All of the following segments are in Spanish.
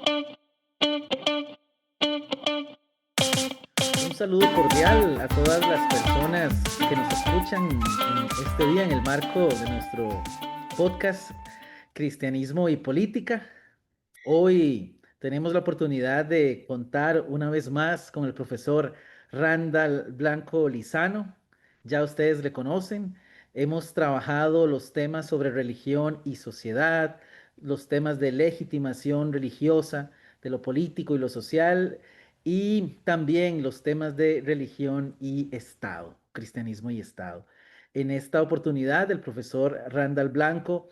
Un saludo cordial a todas las personas que nos escuchan en este día en el marco de nuestro podcast Cristianismo y Política. Hoy tenemos la oportunidad de contar una vez más con el profesor Randall Blanco Lizano. Ya ustedes le conocen. Hemos trabajado los temas sobre religión y sociedad, los temas de legitimación religiosa, de lo político y lo social, y también los temas de religión y Estado, cristianismo y Estado. En esta oportunidad, el profesor Randall Blanco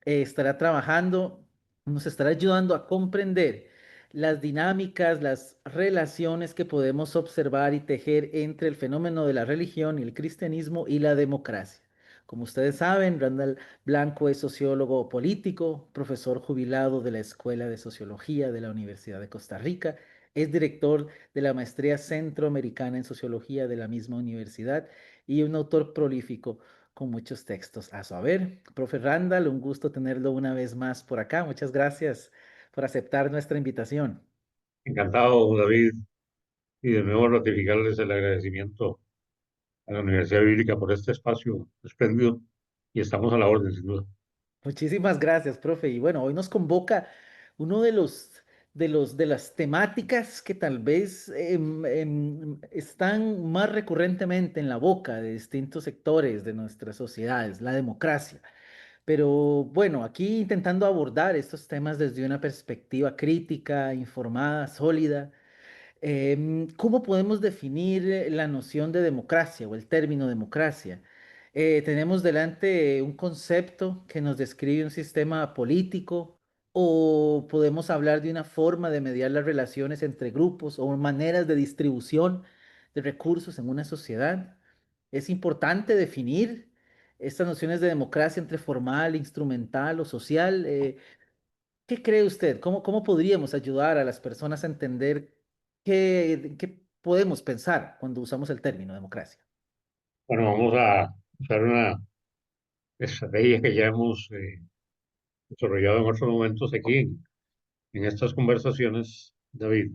estará trabajando, nos estará ayudando a comprender las dinámicas, las relaciones que podemos observar y tejer entre el fenómeno de la religión y el cristianismo y la democracia. Como ustedes saben, Randall Blanco es sociólogo político, profesor jubilado de la Escuela de Sociología de la Universidad de Costa Rica, es director de la Maestría Centroamericana en Sociología de la misma universidad y un autor prolífico con muchos textos a su haber. Profe Randall, un gusto tenerlo una vez más por acá. Muchas gracias por aceptar nuestra invitación. Encantado, David, y de nuevo ratificarles el agradecimiento a la Universidad Bíblica por este espacio espléndido y estamos a la orden, sin duda. Muchísimas gracias, profe. Y bueno, hoy nos convoca uno de las temáticas que tal vez están más recurrentemente en la boca de distintos sectores de nuestras sociedades, la democracia. Pero bueno, aquí intentando abordar estos temas desde una perspectiva crítica, informada, sólida. ¿Cómo podemos definir la noción de democracia o el término democracia? ¿Tenemos delante un concepto que nos describe un sistema político o podemos hablar de una forma de mediar las relaciones entre grupos o maneras de distribución de recursos en una sociedad? Es importante definir estas nociones de democracia entre formal, instrumental o social. ¿Qué cree usted? ¿Cómo podríamos ayudar a las personas a entender qué podemos pensar cuando usamos el término democracia? Bueno, vamos a usar una estrategia que ya hemos desarrollado en otros momentos aquí en estas conversaciones, David,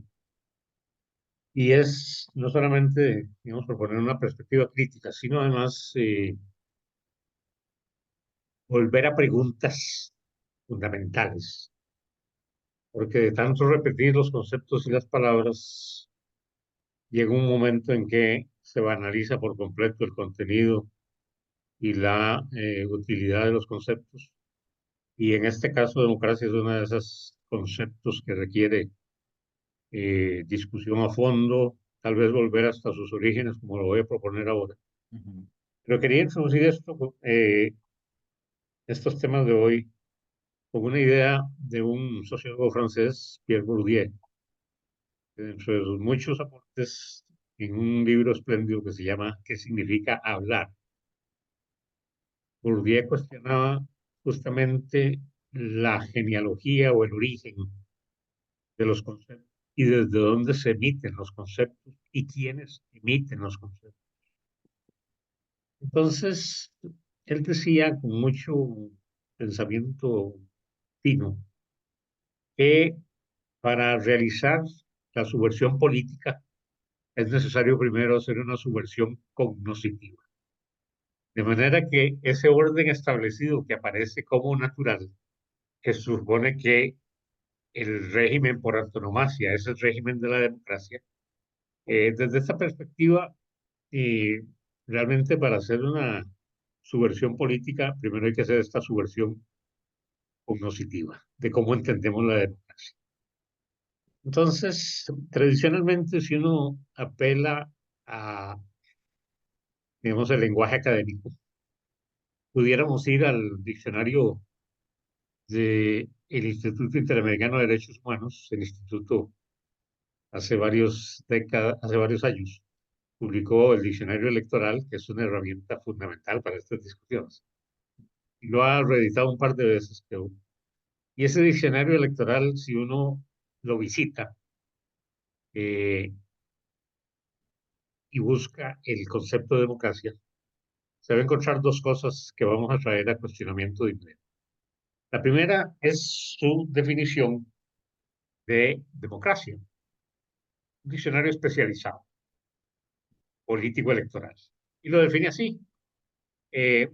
y es no solamente, digamos, proponer una perspectiva crítica, sino además volver a preguntas fundamentales, porque de tanto repetir los conceptos y las palabras, llega un momento en que se banaliza por completo el contenido y la utilidad de los conceptos. Y en este caso, democracia es uno de esos conceptos que requiere discusión a fondo, tal vez volver hasta sus orígenes, como lo voy a proponer ahora. Ujú, Pero quería introducir estos temas de hoy con una idea de un sociólogo francés, Pierre Bourdieu, que dentro de sus muchos aportes en un libro espléndido que se llama ¿Qué significa hablar? Bourdieu cuestionaba justamente la genealogía o el origen de los conceptos y desde dónde se emiten los conceptos y quiénes emiten los conceptos. Entonces, él decía con mucho pensamiento fino que para realizar la subversión política es necesario primero hacer una subversión cognoscitiva. De manera que ese orden establecido que aparece como natural, que supone que el régimen por antonomasia es el régimen de la democracia. Desde esta perspectiva, eh, realmente para hacer una subversión política, primero hay que hacer esta subversión cognoscitiva de cómo entendemos la democracia. Entonces, tradicionalmente, si uno apela a, digamos, el lenguaje académico, pudiéramos ir al diccionario del Instituto Interamericano de Derechos Humanos, el instituto hace varios décadas, hace varios años, publicó el diccionario electoral, que es una herramienta fundamental para estas discusiones. Y lo ha reeditado un par de veces, creo. Y ese diccionario electoral, si uno lo visita eh, y busca el concepto de democracia, se va a encontrar dos cosas que vamos a traer a cuestionamiento de inmediato. La primera es su definición de democracia, un diccionario especializado, político-electoral. Y lo define así. Eh,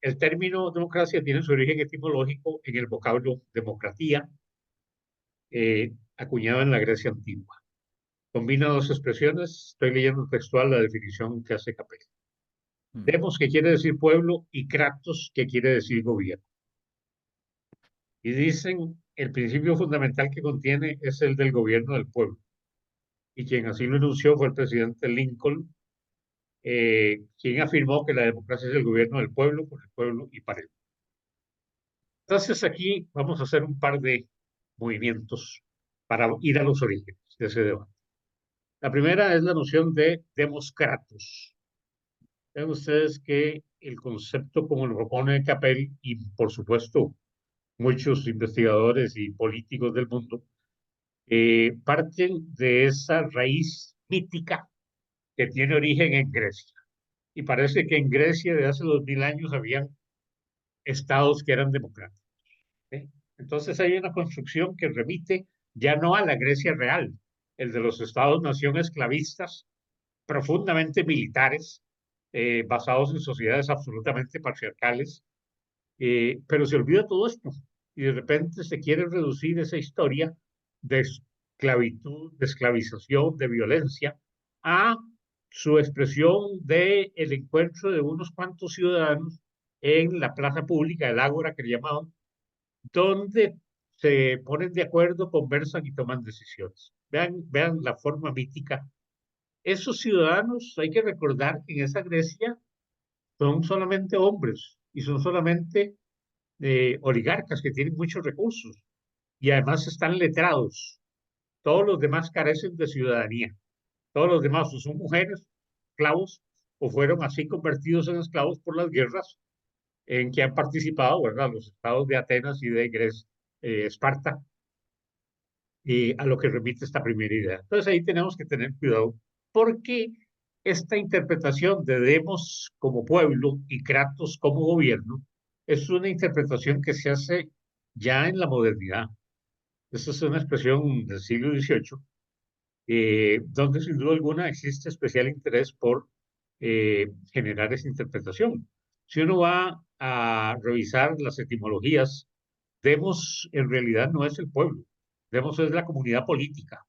el término democracia tiene su origen etimológico en el vocablo democratía, acuñado en la Grecia antigua. Combina dos expresiones, estoy leyendo textual la definición que hace Capel. Mm. Demos, que quiere decir pueblo, y kratos, que quiere decir gobierno. Y dicen, el principio fundamental que contiene es el del gobierno del pueblo. Y quien así lo enunció fue el presidente Lincoln, quien afirmó que la democracia es el gobierno del pueblo, por el pueblo y para él. Entonces aquí vamos a hacer un par de movimientos para ir a los orígenes de ese debate. La primera es la noción de demoscratos. Vean ustedes que el concepto como lo propone Capel y por supuesto muchos investigadores y políticos del mundo, parten de esa raíz mítica que tiene origen en Grecia. Y parece que en Grecia de hace 2000 años habían estados que eran democráticos. ¿Sí? Entonces hay una construcción que remite ya no a la Grecia real, el de los estados-nación esclavistas, profundamente militares, basados en sociedades absolutamente patriarcales, pero se olvida todo esto y de repente se quiere reducir esa historia de esclavitud, de esclavización, de violencia a su expresión de el encuentro de unos cuantos ciudadanos en la plaza pública, el ágora que le llamaban, donde se ponen de acuerdo, conversan y toman decisiones. Vean la forma mítica. Esos ciudadanos, hay que recordar que en esa Grecia son solamente hombres y son solamente oligarcas que tienen muchos recursos y además están letrados. Todos los demás carecen de ciudadanía. Todos los demás o son mujeres, esclavos, o fueron así convertidos en esclavos por las guerras en que han participado, ¿verdad? Los estados de Atenas y de Grecia, Esparta, a lo que remite esta primera idea. Entonces ahí tenemos que tener cuidado porque esta interpretación de Demos como pueblo y Kratos como gobierno es una interpretación que se hace ya en la modernidad. Esta es una expresión del siglo XVIII, donde sin duda alguna existe especial interés por generar esa interpretación. Si uno va a revisar las etimologías, Demos en realidad no es el pueblo, Demos es la comunidad política,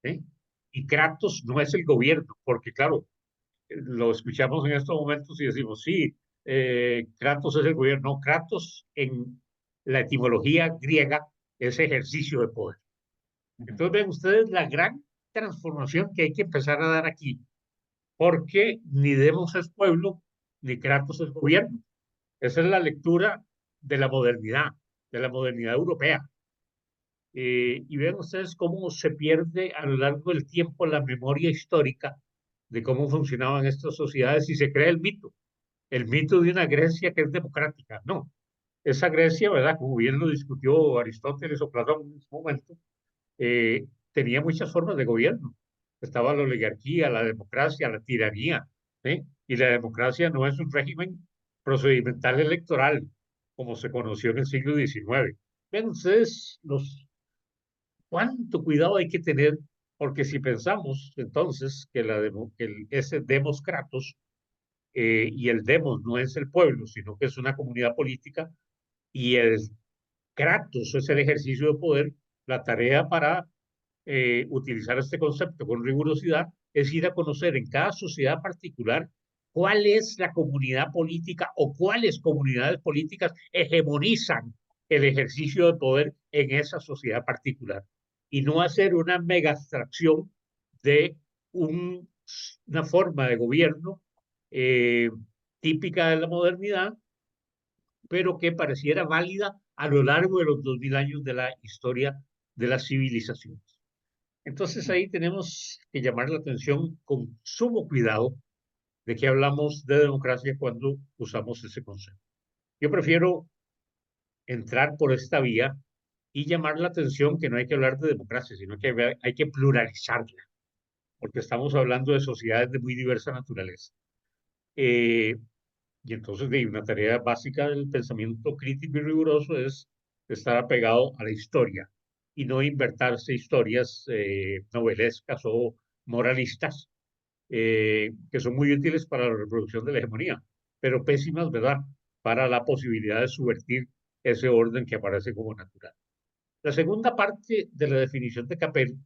¿sí? Y Kratos no es el gobierno, porque claro, lo escuchamos en estos momentos y decimos, sí, Kratos es el gobierno. No, Kratos en la etimología griega es ejercicio de poder. Entonces ven ustedes la gran transformación que hay que empezar a dar aquí, porque ni Demos es pueblo, ni Kratos es gobierno. Esa es la lectura de la modernidad europea. Y vean ustedes cómo se pierde a lo largo del tiempo la memoria histórica de cómo funcionaban estas sociedades y se crea el mito de una Grecia que es democrática. No, esa Grecia, ¿verdad? Como bien lo discutió Aristóteles o Platón en su momento, tenía muchas formas de gobierno. Estaba la oligarquía, la democracia, la tiranía, ¿sí? Y la democracia no es un régimen procedimental electoral como se conoció en el siglo XIX. Ven ustedes cuánto cuidado hay que tener, porque si pensamos entonces que, ese demos Kratos y el demos no es el pueblo, sino que es una comunidad política y el Kratos es el ejercicio de poder, la tarea para utilizar este concepto con rigurosidad es ir a conocer en cada sociedad particular cuál es la comunidad política o cuáles comunidades políticas hegemonizan el ejercicio de poder en esa sociedad particular y no hacer una mega abstracción de una forma de gobierno eh, típica de la modernidad, pero que pareciera válida a lo largo de los 2000 años de la historia de las civilizaciones. Entonces ahí tenemos que llamar la atención con sumo cuidado de que hablamos de democracia cuando usamos ese concepto. Yo prefiero entrar por esta vía y llamar la atención que no hay que hablar de democracia, sino que hay que pluralizarla, porque estamos hablando de sociedades de muy diversa naturaleza. Y entonces una tarea básica del pensamiento crítico y riguroso es estar apegado a la historia y no inventarse historias novelescas o moralistas que son muy útiles para la reproducción de la hegemonía, pero pésimas, ¿verdad?, para la posibilidad de subvertir ese orden que aparece como natural. La segunda parte de la definición de Capel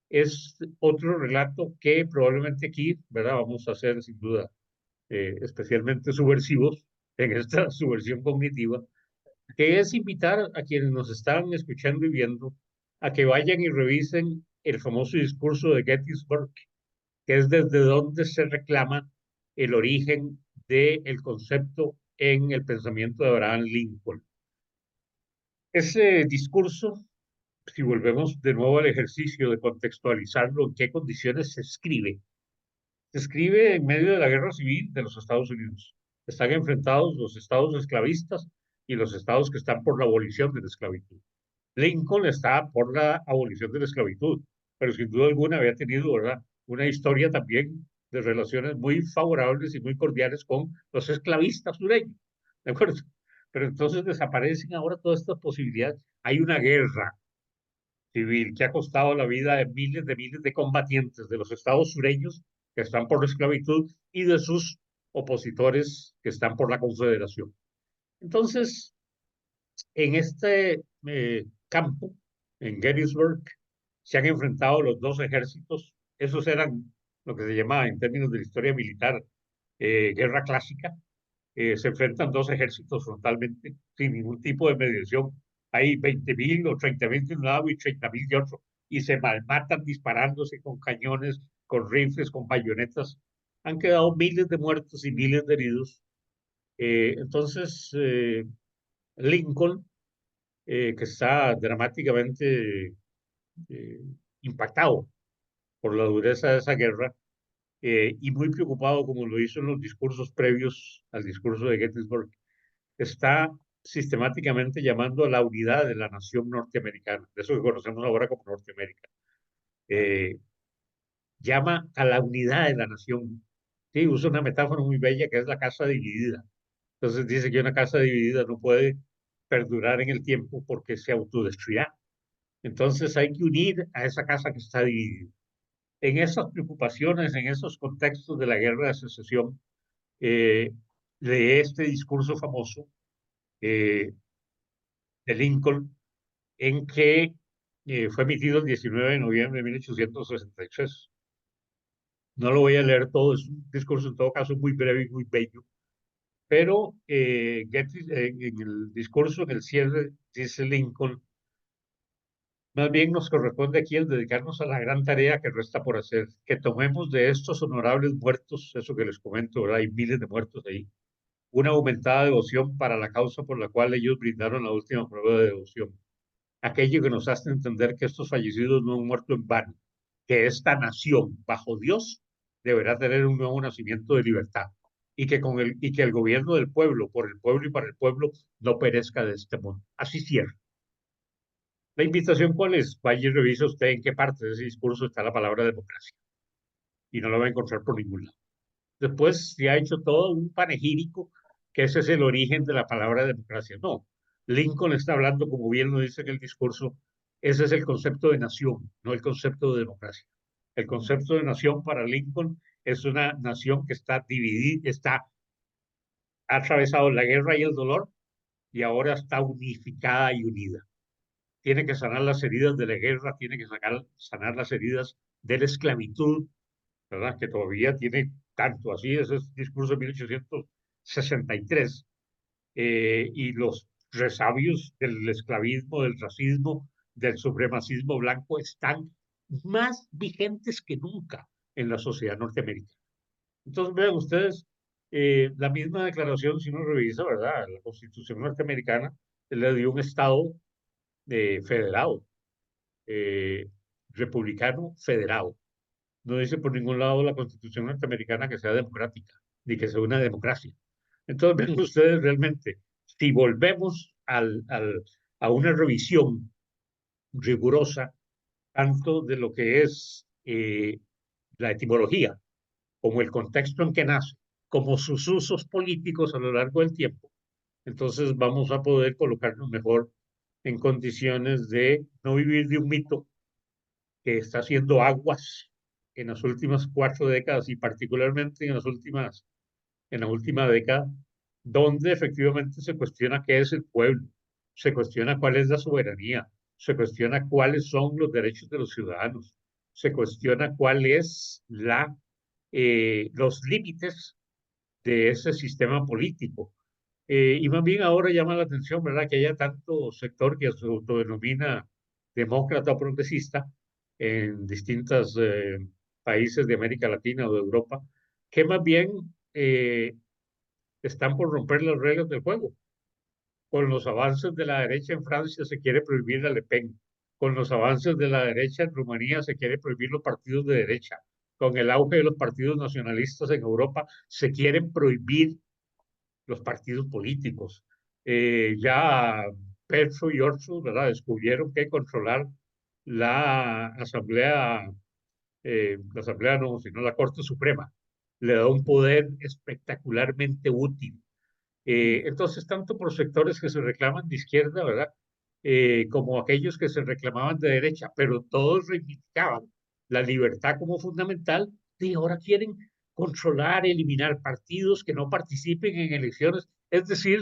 es otro relato que probablemente aquí, ¿verdad?, vamos a ser sin duda especialmente subversivos en esta subversión cognitiva, que es invitar a quienes nos están escuchando y viendo a que vayan y revisen el famoso discurso de Gettysburg, que es desde donde se reclama el origen del concepto en el pensamiento de Abraham Lincoln. Ese discurso, si volvemos de nuevo al ejercicio de contextualizarlo, en qué condiciones se escribe en medio de la guerra civil de los Estados Unidos. Están enfrentados los estados esclavistas y los estados que están por la abolición de la esclavitud. Lincoln está por la abolición de la esclavitud, pero sin duda alguna había tenido, ¿verdad?, una historia también de relaciones muy favorables y muy cordiales con los esclavistas sureños, ¿de acuerdo? Pero entonces desaparecen ahora todas estas posibilidades. Hay una guerra civil que ha costado la vida de miles de combatientes de los estados sureños que están por la esclavitud y de sus opositores que están por la confederación. Entonces, en este campo, en Gettysburg, se han enfrentado los dos ejércitos. Esos eran lo que se llamaba en términos de la historia militar guerra clásica. Se enfrentan dos ejércitos frontalmente, sin ningún tipo de mediación. Hay 20.000 o 30.000 de un lado y 30.000 de otro, y se malmatan disparándose con cañones, con rifles, con bayonetas. Han quedado miles de muertos y miles de heridos. Entonces, Lincoln, que está dramáticamente eh, impactado por la dureza de esa guerra y muy preocupado, como lo hizo en los discursos previos al discurso de Gettysburg, está sistemáticamente llamando a la unidad de la nación norteamericana, de eso que conocemos ahora como Norteamérica. Eh, Llama a la unidad de la nación. Sí, usa una metáfora muy bella que es la casa dividida. Entonces dice que una casa dividida no puede perdurar en el tiempo porque se autodestruirá. Entonces hay que unir a esa casa que está dividida. En esas preocupaciones, en esos contextos de la guerra de secesión, eh, de este discurso famoso eh, de Lincoln, en que fue emitido el 19 de noviembre de 1863. No lo voy a leer todo, es un discurso en todo caso muy breve y muy bello, pero en el discurso, en el cierre, dice Lincoln: más bien nos corresponde aquí el dedicarnos a la gran tarea que resta por hacer, que tomemos de estos honorables muertos, eso que les comento, ¿verdad? Hay miles de muertos ahí, una aumentada devoción para la causa por la cual ellos brindaron la última prueba de devoción. Aquello que nos hace entender que estos fallecidos no han muerto en vano, que esta nación, bajo Dios, deberá tener un nuevo nacimiento de libertad y que el gobierno del pueblo, por el pueblo y para el pueblo, no perezca de este mundo. Así cierra. La invitación, ¿cuál es? Vaya y revisa usted en qué parte de ese discurso está la palabra democracia y no la va a encontrar por ningún lado. Después se ha hecho todo un panegírico que ese es el origen de la palabra democracia. No, Lincoln está hablando, como bien lo dice en el discurso, ese es el concepto de nación, no el concepto de democracia. El concepto de nación para Lincoln es una nación que está dividida, ha atravesado la guerra y el dolor y ahora está unificada y unida. Tiene que sanar las heridas de la guerra, tiene que sanar las heridas de la esclavitud, ¿verdad? Que todavía tiene tanto así, ese es el discurso de 1863, y los resabios del esclavismo, del racismo, del supremacismo blanco están más vigentes que nunca en la sociedad norteamericana. Entonces, vean ustedes, la misma declaración, si uno revisa, ¿verdad? La Constitución norteamericana le dio un Estado federado, eh, republicano federado. No dice por ningún lado la Constitución norteamericana que sea democrática, ni que sea una democracia. Entonces, ven ustedes realmente, si volvemos a una revisión rigurosa, tanto de lo que es la etimología, como el contexto en que nace, como sus usos políticos a lo largo del tiempo, entonces vamos a poder colocarnos mejor en condiciones de no vivir de un mito que está haciendo aguas en las últimas 4 décadas y particularmente en la última década, donde efectivamente se cuestiona qué es el pueblo, se cuestiona cuál es la soberanía, se cuestiona cuáles son los derechos de los ciudadanos, se cuestiona cuál es los límites de ese sistema político. Y más bien ahora llama la atención, ¿verdad?, que haya tanto sector que se autodenomina demócrata o progresista en distintos países de América Latina o de Europa, que más bien están por romper las reglas del juego. Con los avances de la derecha en Francia se quiere prohibir a Le Pen. Con los avances de la derecha en Rumanía se quiere prohibir los partidos de derecha. Con el auge de los partidos nacionalistas en Europa se quieren prohibir los partidos políticos. Ya Petro y Orso, ¿verdad?, descubrieron que controlar la Asamblea no, sino la Corte Suprema, le da un poder espectacularmente útil. Mm. Entonces, tanto por sectores que se reclaman de izquierda, ¿verdad? Como aquellos que se reclamaban de derecha, pero todos reivindicaban la libertad como fundamental, y ahora quieren controlar, eliminar partidos que no participen en elecciones. Es decir,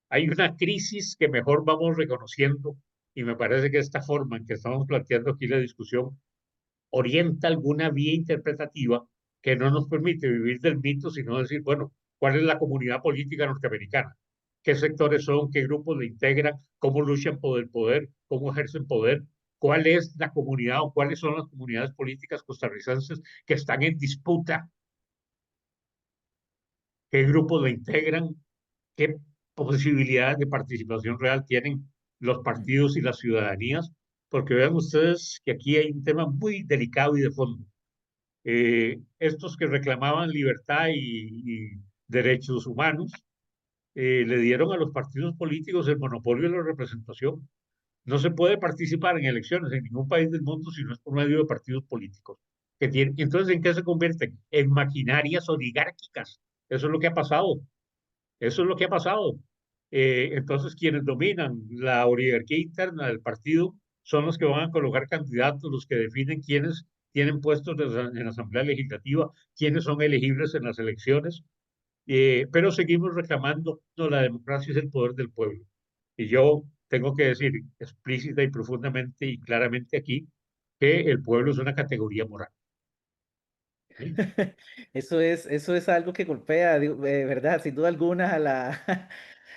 hay una crisis que mejor vamos reconociendo y me parece que esta forma en que estamos planteando aquí la discusión orienta alguna vía interpretativa que no nos permite vivir del mito, sino decir, bueno, ¿cuál es la comunidad política norteamericana? ¿Qué sectores son? ¿Qué grupos la integran? ¿Cómo luchan por el poder? ¿Cómo ejercen poder? ¿Cuál es la comunidad o cuáles son las comunidades políticas costarricenses que están en disputa? ¿Qué grupos la integran? ¿Qué posibilidades de participación real tienen los Mm. partidos y las ciudadanías? Porque vean ustedes que aquí hay un tema muy delicado y de fondo. Estos que reclamaban libertad y derechos humanos le dieron a los partidos políticos el monopolio de la representación. No se puede participar en elecciones en ningún país del mundo si no es por medio de partidos políticos. Entonces, ¿en qué se convierten? En maquinarias oligárquicas. Eso es lo que ha pasado. Eso es lo que ha pasado. Entonces, quienes dominan la oligarquía interna del partido son los que van a colocar candidatos, los que definen quiénes tienen puestos en la Asamblea Legislativa, quiénes son elegibles en las elecciones, pero seguimos reclamando, no, la democracia es el poder del pueblo. Y yo tengo que decir explícita y profundamente y claramente aquí que el pueblo es una categoría moral. ¿Sí? Eso es algo que golpea, ¿verdad? Sin duda alguna,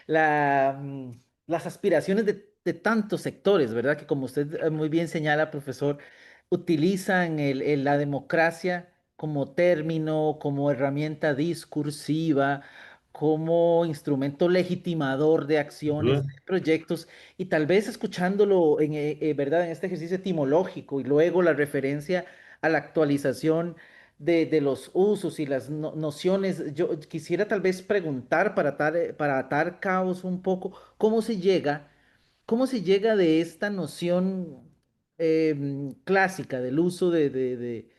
la, mm, las aspiraciones de tantos sectores, ¿verdad? Que como usted muy bien señala, profesor, utilizan la democracia como término, como herramienta discursiva, como instrumento legitimador de Sin acciones, duda. de proyectos, y tal vez escuchándolo ¿verdad? En este ejercicio etimológico y luego la referencia a la actualización de los usos y las nociones. Yo quisiera tal vez preguntar para atar cabos un poco, cómo se llega de esta noción clásica del uso de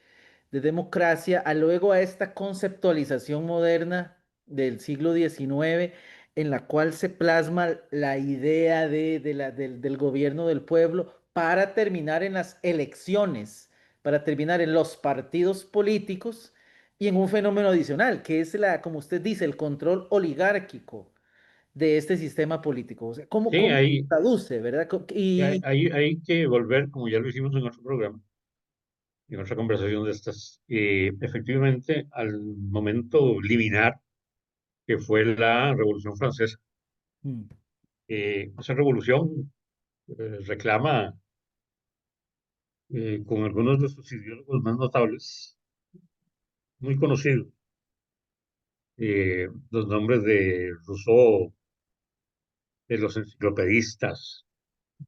democracia a luego a esta conceptualización moderna del siglo XIX en la cual se plasma la idea del gobierno del pueblo para terminar en las elecciones, para terminar en los partidos políticos y en un fenómeno adicional, que es como usted dice, el control oligárquico de este sistema político. O sea, Sí, cómo se traduce, verdad? hay que volver, como ya lo hicimos en otro programa, en otra conversación de estas, efectivamente al momento liminar que fue la Revolución Francesa. Mm. Esa revolución reclama con algunos de sus ideólogos más notables, muy conocidos, los nombres de Rousseau, de los enciclopedistas,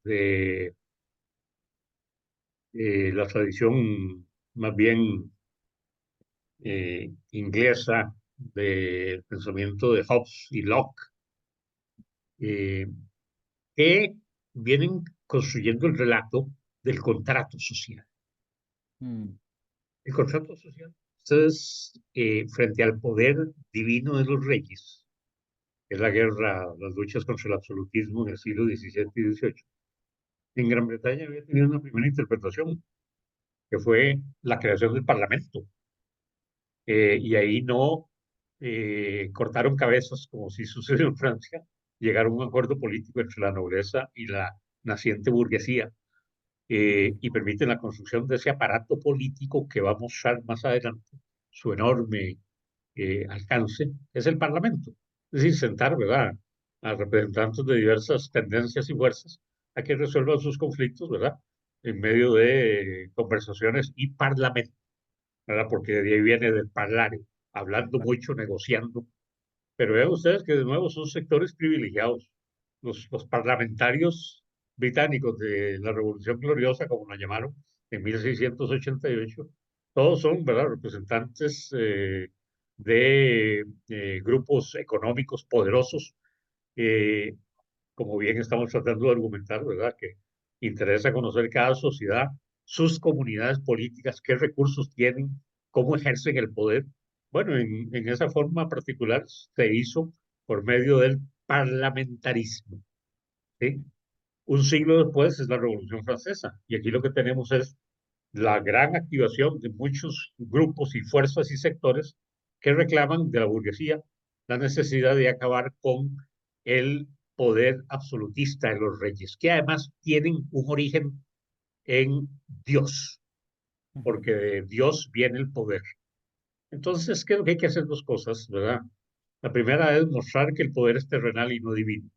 de la tradición más bien inglesa del pensamiento de Hobbes y Locke, eh, que vienen construyendo el relato del contrato social. Mm. El contrato social, entonces, frente al poder divino de los reyes, que es la guerra, las luchas contra el absolutismo en el siglo XVII y XVIII, En Gran Bretaña había tenido una primera interpretación, que fue la creación del Parlamento. Y ahí no cortaron cabezas como si sucedió en Francia, llegaron a un acuerdo político entre la nobleza y la naciente burguesía, y permiten la construcción de ese aparato político que va a mostrar más adelante su enorme alcance, es el Parlamento. Es decir, sentar, ¿verdad?, a representantes de diversas tendencias y fuerzas a que resuelvan sus conflictos, ¿verdad?, en medio de conversaciones y parlamento, ¿verdad?, porque de ahí viene del parlare, hablando mucho, negociando. Pero vean ustedes que de nuevo son sectores privilegiados. Los parlamentarios británicos de la Revolución Gloriosa, como la llamaron, en 1688, todos son, ¿verdad?, representantes de grupos económicos poderosos, eh, como bien estamos tratando de argumentar, ¿verdad?, que interesa conocer cada sociedad, sus comunidades políticas, qué recursos tienen, cómo ejercen el poder. Bueno, en esa forma particular se hizo por medio del parlamentarismo, ¿sí? Un siglo después es la Revolución Francesa, y aquí lo que tenemos es la gran activación de muchos grupos y fuerzas y sectores que reclaman de la burguesía la necesidad de acabar con el poder absolutista de los reyes, que además tienen un origen en Dios, Ujú. porque de Dios viene el poder. Entonces, creo que hay que hacer dos cosas, ¿verdad? La primera es mostrar que el poder es terrenal y no divino.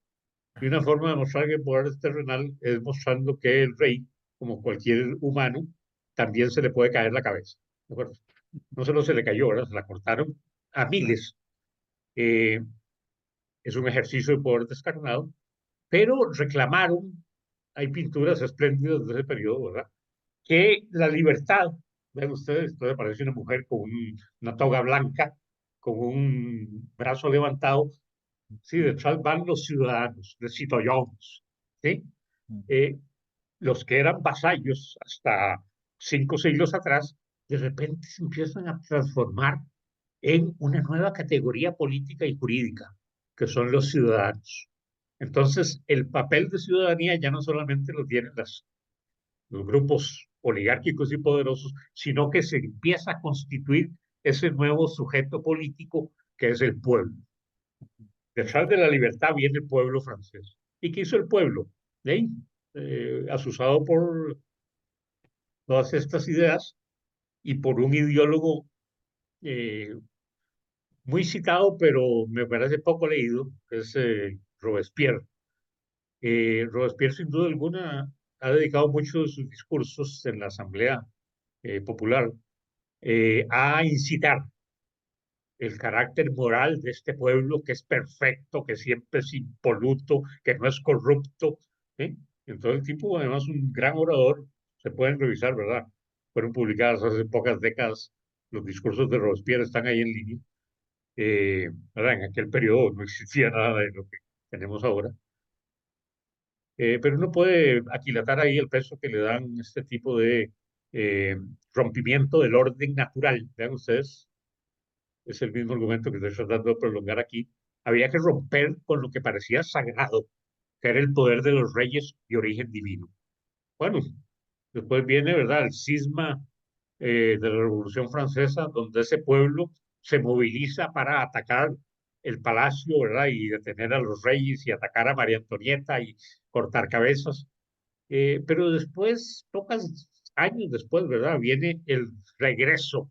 Y una forma de mostrar que el poder es terrenal es mostrando que el rey, como cualquier humano, también se le puede caer la cabeza. ¿De acuerdo? No solo se le cayó, ¿verdad? Se la cortaron a Claro. miles. Eh, es un ejercicio de poder descarnado, pero reclamaron, hay pinturas espléndidas de ese periodo, ¿verdad?, que la libertad, vean ustedes, esto me parece una mujer con una toga blanca, con un brazo levantado, sí, detrás van los ciudadanos, los citoyens, ¿sí? Ujú. Eh, los que eran vasallos hasta 5 siglos atrás, de repente se empiezan a transformar en una nueva categoría política y jurídica, que son los ciudadanos. Entonces, el papel de ciudadanía ya no solamente lo tienen los grupos oligárquicos y poderosos, sino que se empieza a constituir ese nuevo sujeto político que es el pueblo. Detrás de la libertad viene el pueblo francés. ¿Y qué hizo el pueblo? De ahí, asusado por todas estas ideas y por un ideólogo eh, muy citado, pero me parece poco leído, que es Robespierre. Robespierre, sin duda alguna, ha dedicado muchos de sus discursos en la Asamblea Popular a incitar el carácter moral de este pueblo que es perfecto, que siempre es impoluto, que no es corrupto. ¿Sí? Entonces el tipo, además, un gran orador, se pueden revisar, ¿verdad? Fueron publicadas hace pocas décadas, los discursos de Robespierre están ahí en línea. ¿Verdad? En aquel periodo no existía nada de lo que tenemos ahora. Pero uno puede aquilatar ahí el peso que le dan este tipo de eh, rompimiento del orden natural. Vean ustedes, es el mismo argumento que estoy tratando de prolongar aquí. Había que romper con lo que parecía sagrado, que era el poder de los reyes de origen divino. Bueno, después viene, ¿verdad?, el cisma de la Revolución Francesa, donde ese pueblo se moviliza para atacar el palacio, ¿verdad?, y detener a los reyes y atacar a María Antonieta y cortar cabezas. Pero después, pocos años después, ¿verdad?, viene el regreso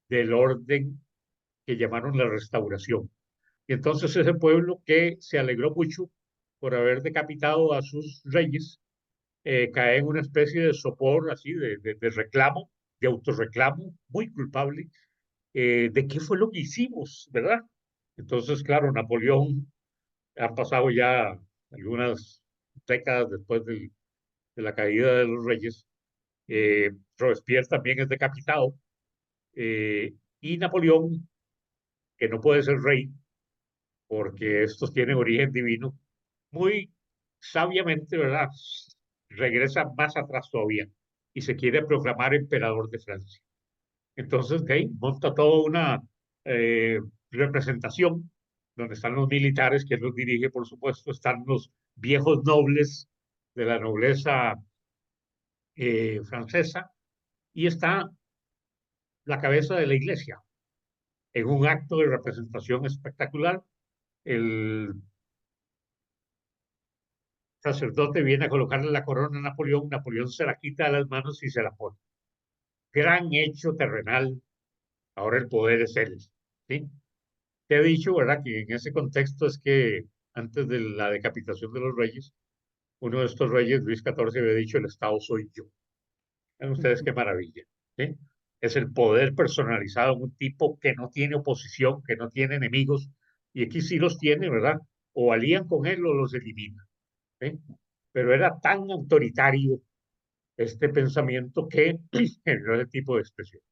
del orden que llamaron la restauración. Y entonces ese pueblo que se alegró mucho por haber decapitado a sus reyes, cae en una especie de sopor así, de reclamo, de autorreclamo, muy culpable, de qué fue lo que hicimos, ¿verdad? Entonces, claro, Napoleón, han pasado ya algunas décadas después de la caída de los reyes, Robespierre también es decapitado, y Napoleón, que no puede ser rey, porque estos tienen origen divino, muy sabiamente, ¿verdad? Regresa más atrás todavía y se quiere proclamar emperador de Francia. Entonces, Gay monta toda una eh, representación donde están los militares, que los dirige, por supuesto, están los viejos nobles, de la nobleza francesa, y está la cabeza de la iglesia en un acto de representación espectacular. El sacerdote viene a colocarle la corona a Napoleón, Napoleón se la quita de las manos y se la pone. Gran hecho terrenal, ahora el poder es él. ¿Sí? Te he dicho, ¿verdad?, que en ese contexto es que antes de la decapitación de los reyes, uno de estos reyes, Luis XIV, había dicho: el Estado soy yo. Vean ustedes qué maravilla. ¿Sí? Es el poder personalizado en un tipo que no tiene oposición, que no tiene enemigos, y aquí sí los tiene, ¿verdad? O alían con él o los eliminan. ¿Sí? Pero era tan autoritario este pensamiento que generó ese tipo de expresión.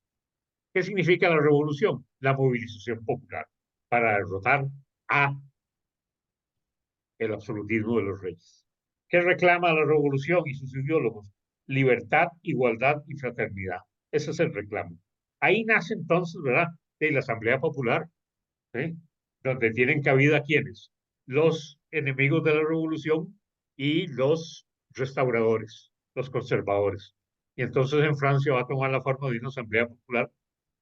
¿Qué significa la revolución? La movilización popular para derrotar a el absolutismo de los reyes. ¿Qué reclama la revolución y sus ideólogos? Libertad, igualdad y fraternidad. Ese es el reclamo. Ahí nace entonces, ¿verdad?, de la Asamblea Popular, ¿sí?, donde tienen cabida quienes: los enemigos de la revolución y los restauradores, los conservadores. Y entonces en Francia va a tomar la forma de una Asamblea Popular,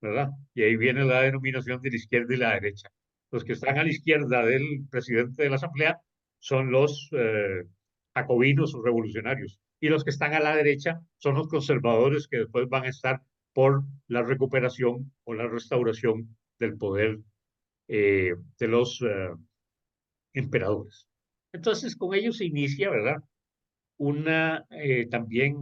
¿verdad? Y ahí viene la denominación de la izquierda y la derecha. Los que están a la izquierda del presidente de la Asamblea son los jacobinos o revolucionarios, y los que están a la derecha son los conservadores, que después van a estar por la recuperación o la restauración del poder de los emperadores. Entonces, con ello se inicia, ¿verdad?, una también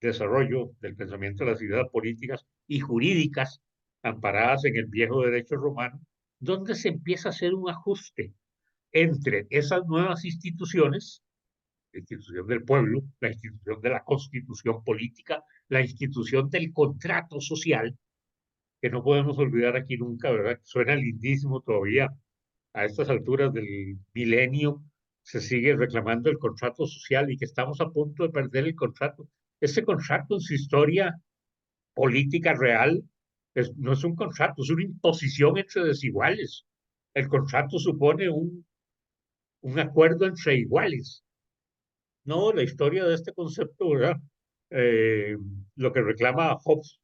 desarrollo del pensamiento de las ideas políticas y jurídicas amparadas en el viejo derecho romano, donde se empieza a hacer un ajuste entre esas nuevas instituciones: la institución del pueblo, la institución de la constitución política, la institución del contrato social, que no podemos olvidar aquí nunca, ¿verdad? Suena lindísimo todavía a estas alturas del milenio, se sigue reclamando el contrato social y que estamos a punto de perder el contrato. Ese contrato en su historia política real no es un contrato, es una imposición entre desiguales. El contrato supone un acuerdo entre iguales. No, la historia de este concepto, ¿verdad? Eh, lo que reclama Hobbes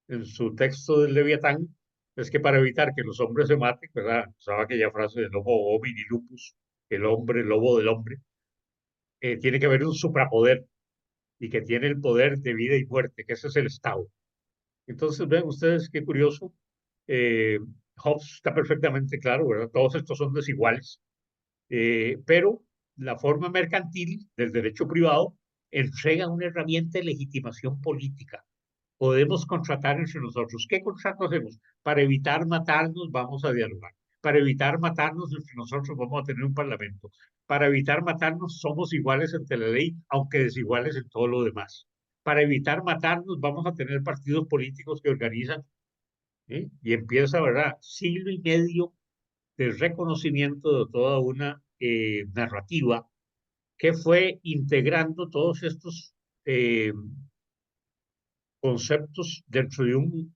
en su texto del Leviatán es que para evitar que los hombres se maten, ¿verdad? Usaba aquella frase del homo homini lupus, el hombre, el lobo del hombre, tiene que haber un suprapoder, y que tiene el poder de vida y muerte, que ese es el Estado. Entonces, ven ustedes qué curioso. Eh, Hobbes está perfectamente claro, ¿verdad? Todos estos son desiguales, pero la forma mercantil del derecho privado entrega una herramienta de legitimación política. Podemos contratar entre nosotros. ¿Qué contrato hacemos? Para evitar matarnos, vamos a dialogar. Para evitar matarnos entre nosotros, vamos a tener un parlamento. Para evitar matarnos, somos iguales ante la ley, aunque desiguales en todo lo demás. Para evitar matarnos, vamos a tener partidos políticos que organizan, ¿sí? Y empieza, ¿verdad?, siglo y medio de reconocimiento de toda una narrativa que fue integrando todos estos conceptos dentro de un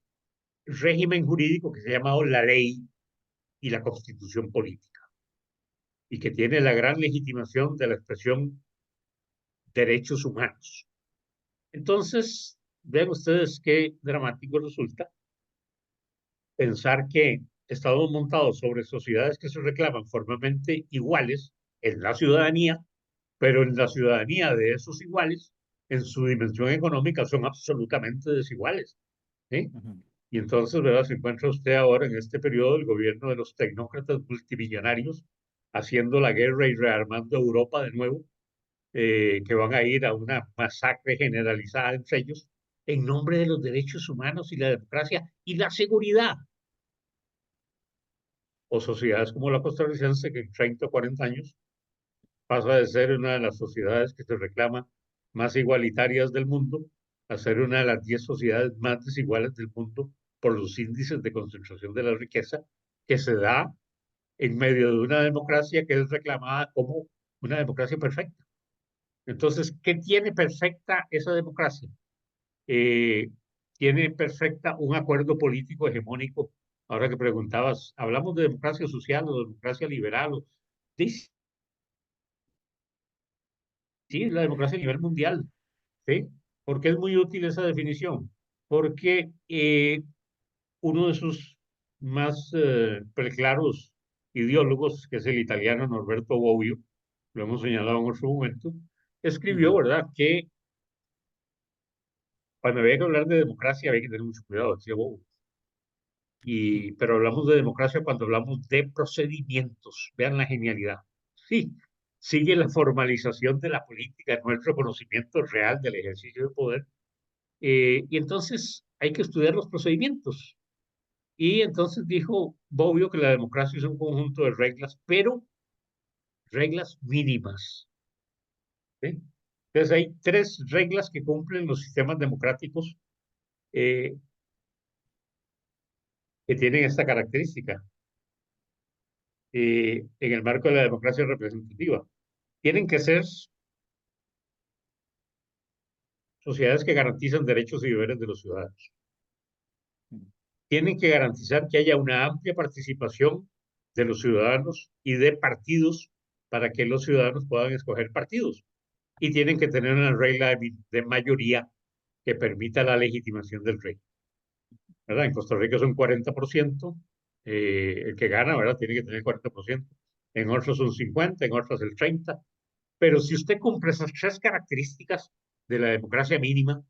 régimen jurídico que se ha llamado la ley y la constitución política, y que tiene la gran legitimación de la expresión derechos humanos. Entonces, vean ustedes qué dramático resulta pensar que estamos montados sobre sociedades que se reclaman formalmente iguales en la ciudadanía, pero en la ciudadanía de esos iguales, en su dimensión económica, son absolutamente desiguales, ¿sí? Y entonces, ¿verdad?, se encuentra usted ahora en este periodo el gobierno de los tecnócratas multimillonarios haciendo la guerra y rearmando Europa de nuevo, que van a ir a una masacre generalizada entre ellos en nombre de los derechos humanos y la democracia y la seguridad. O sociedades como la costarricense, que en 30 o 40 años pasa de ser una de las sociedades que se reclama más igualitarias del mundo a ser una de las 10 sociedades más desiguales del mundo por los índices de concentración de la riqueza que se da en medio de una democracia que es reclamada como una democracia perfecta. Entonces, ¿qué tiene perfecta esa democracia? Eh, Tiene perfecta un acuerdo político hegemónico. Ahora que preguntabas, ¿hablamos de democracia social o de democracia liberal? Dice Sí, la democracia a nivel mundial, ¿sí? ¿Por qué es muy útil esa definición? Porque uno de sus más preclaros ideólogos, que es el italiano Norberto Bobbio, lo hemos señalado en otro momento, escribió, Ujú, ¿verdad?, que cuando había que hablar de democracia había que tener mucho cuidado, decía Bobbio. ujú, Pero hablamos de democracia cuando hablamos de procedimientos. Vean la genialidad. Sí, sigue la formalización de la política, no el reconocimiento real del ejercicio de poder. Y entonces hay que estudiar los procedimientos. Y entonces dijo Bobbio que la democracia es un conjunto de reglas, pero reglas mínimas. ¿Sí? Entonces hay tres reglas que cumplen los sistemas democráticos eh, que tienen esta característica en el marco de la democracia representativa. Tienen que ser sociedades que garantizan derechos y deberes de los ciudadanos. ujú, Tienen que garantizar que haya una amplia participación de los ciudadanos y de partidos para que los ciudadanos puedan escoger partidos. Y tienen que tener una regla de mayoría que permita la legitimación del rey. ¿Verdad? En Costa Rica son 40%, el que gana, ¿verdad? Tiene que tener 40%. En otros son 50, en otros el 30%. Pero si usted cumple esas tres características de la democracia mínima,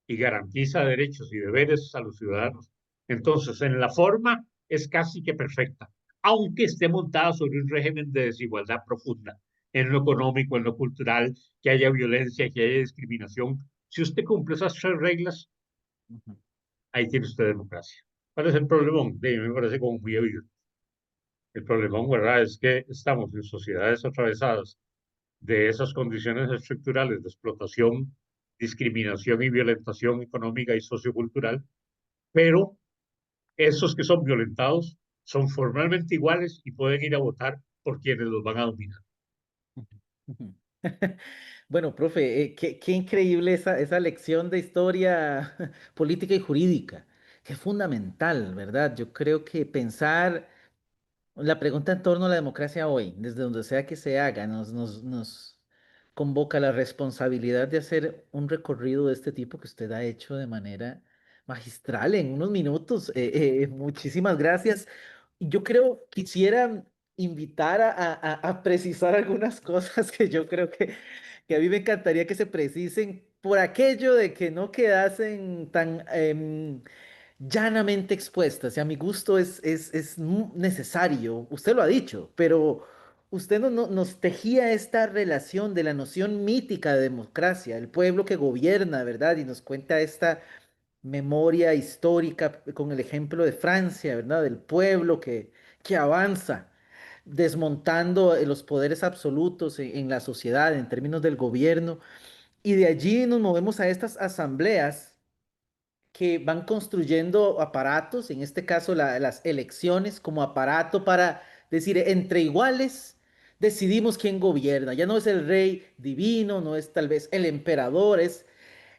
y garantiza derechos y deberes a los ciudadanos. Entonces, en la forma es casi que perfecta, aunque esté montada sobre un régimen de desigualdad profunda, en lo económico, en lo cultural, que haya violencia, que haya discriminación. Si usted cumple esas tres reglas, ujú. ahí tiene usted democracia. ¿Cuál es el problemón? Me parece como muy evidente. El problemón, ¿verdad?, es que estamos en sociedades atravesadas de esas condiciones estructurales de explotación, discriminación y violentación económica y sociocultural, pero esos que son violentados son formalmente iguales y pueden ir a votar por quienes los van a dominar. Ujú. Bueno, profe, qué increíble esa lección de historia política y jurídica. Qué fundamental, ¿verdad? Yo creo que pensar la pregunta en torno a la democracia hoy, desde donde sea que se haga, nos convoca la responsabilidad de hacer un recorrido de este tipo que usted ha hecho de manera magistral en unos minutos. Muchísimas gracias. Y yo creo, quisiera invitar a precisar algunas cosas que yo creo que a mí me encantaría que se precisen por aquello de que no quedasen tan llanamente expuestas. Y a mi gusto es necesario, usted lo ha dicho, pero usted nos tejía esta relación de la noción mítica de democracia, el pueblo que gobierna, ¿verdad? Y nos cuenta esta memoria histórica con el ejemplo de Francia, ¿verdad? Del pueblo que avanza, desmontando los poderes absolutos en la sociedad en términos del gobierno. Y de allí nos movemos a estas asambleas que van construyendo aparatos, en este caso las elecciones como aparato para decir, entre iguales decidimos quién gobierna. Ya no es el rey divino, no es tal vez el emperador, es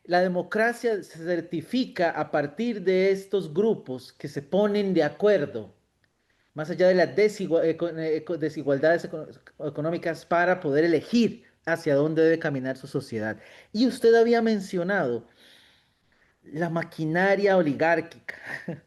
la democracia se certifica a partir de estos grupos que se ponen de acuerdo, más allá de las desigualdades económicas, para poder elegir hacia dónde debe caminar su sociedad. Y usted había mencionado la maquinaria oligárquica.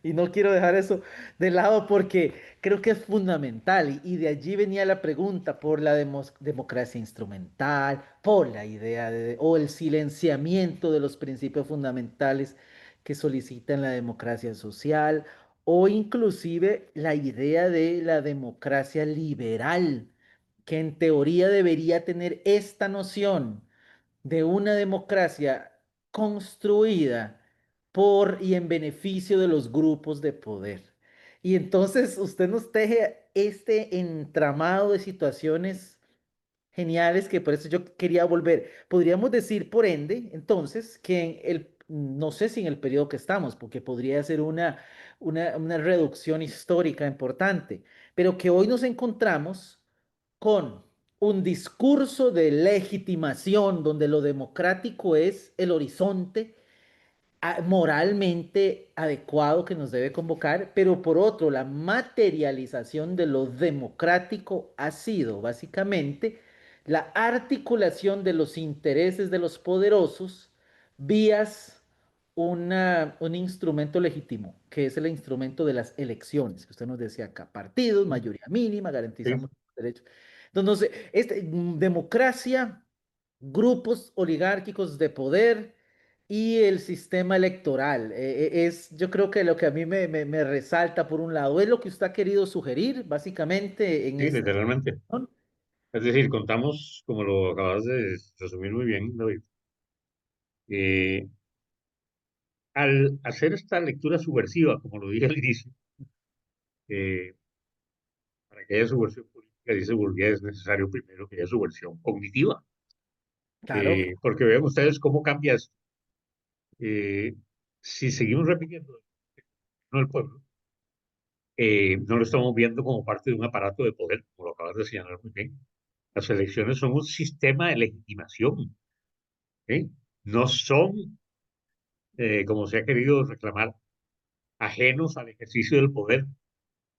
Y no quiero dejar eso de lado porque creo que es fundamental. Y de allí venía la pregunta por la democracia instrumental, por la idea de, o el silenciamiento de los principios fundamentales que solicitan la democracia social, o inclusive la idea de la democracia liberal, que en teoría debería tener esta noción de una democracia construida por y en beneficio de los grupos de poder. Y entonces usted nos teje este entramado de situaciones geniales que por eso yo quería volver. Podríamos decir, por ende, entonces, que en no sé si en el periodo que estamos, porque podría ser una reducción histórica importante, pero que hoy nos encontramos con un discurso de legitimación donde lo democrático es el horizonte moralmente adecuado que nos debe convocar, pero por otro, la materialización de lo democrático ha sido básicamente la articulación de los intereses de los poderosos vías un instrumento legítimo, que es el instrumento de las elecciones, que usted nos decía acá, partidos, mayoría mínima, Sí, garantizamos los derechos. Entonces, democracia, grupos oligárquicos de poder y el sistema electoral. Yo creo que lo que a mí me resalta por un lado es lo que usted ha querido sugerir, básicamente en sí, esta literalmente. sesión. Es decir, contamos, como lo acabas de resumir muy bien, David, eh, al hacer esta lectura subversiva, como lo dije al inicio, eh, para que haya subversión política, dice Bourdieu, es necesario primero que haya subversión cognitiva. Claro, Porque vean ustedes cómo cambia esto. Eh, si seguimos repitiendo no el pueblo, no lo estamos viendo como parte de un aparato de poder, como lo acabas de señalar muy bien. Las elecciones son un sistema de legitimación, ¿eh? No son, como se ha querido reclamar, ajenos al ejercicio del poder.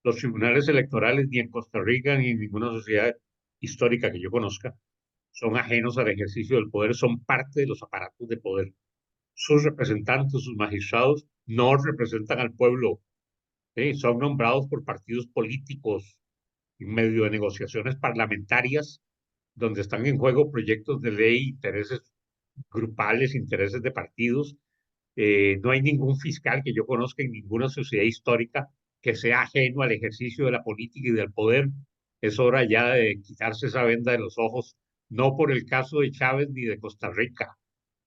Los tribunales electorales, ni en Costa Rica ni en ninguna sociedad histórica que yo conozca, son ajenos al ejercicio del poder, son parte de los aparatos de poder. Sus representantes, sus magistrados, no representan al pueblo, ¿sí? Son nombrados por partidos políticos en medio de negociaciones parlamentarias donde están en juego proyectos de ley, intereses grupales, intereses de partidos. No hay ningún fiscal que yo conozca en ninguna sociedad histórica que sea ajeno al ejercicio de la política y del poder. Es hora ya de quitarse esa venda de los ojos, no por el caso de Chávez ni de Costa Rica.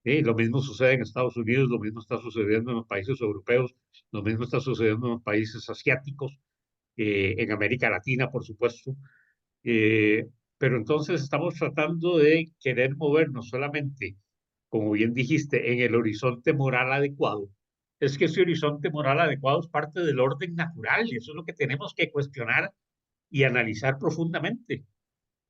Lo mismo sucede en Estados Unidos, lo mismo está sucediendo en los países europeos, lo mismo está sucediendo en los países asiáticos, en América Latina, por supuesto. Eh, pero entonces estamos tratando de querer movernos solamente, como bien dijiste, en el horizonte moral adecuado. Es que ese horizonte moral adecuado es parte del orden natural y eso es lo que tenemos que cuestionar y analizar profundamente.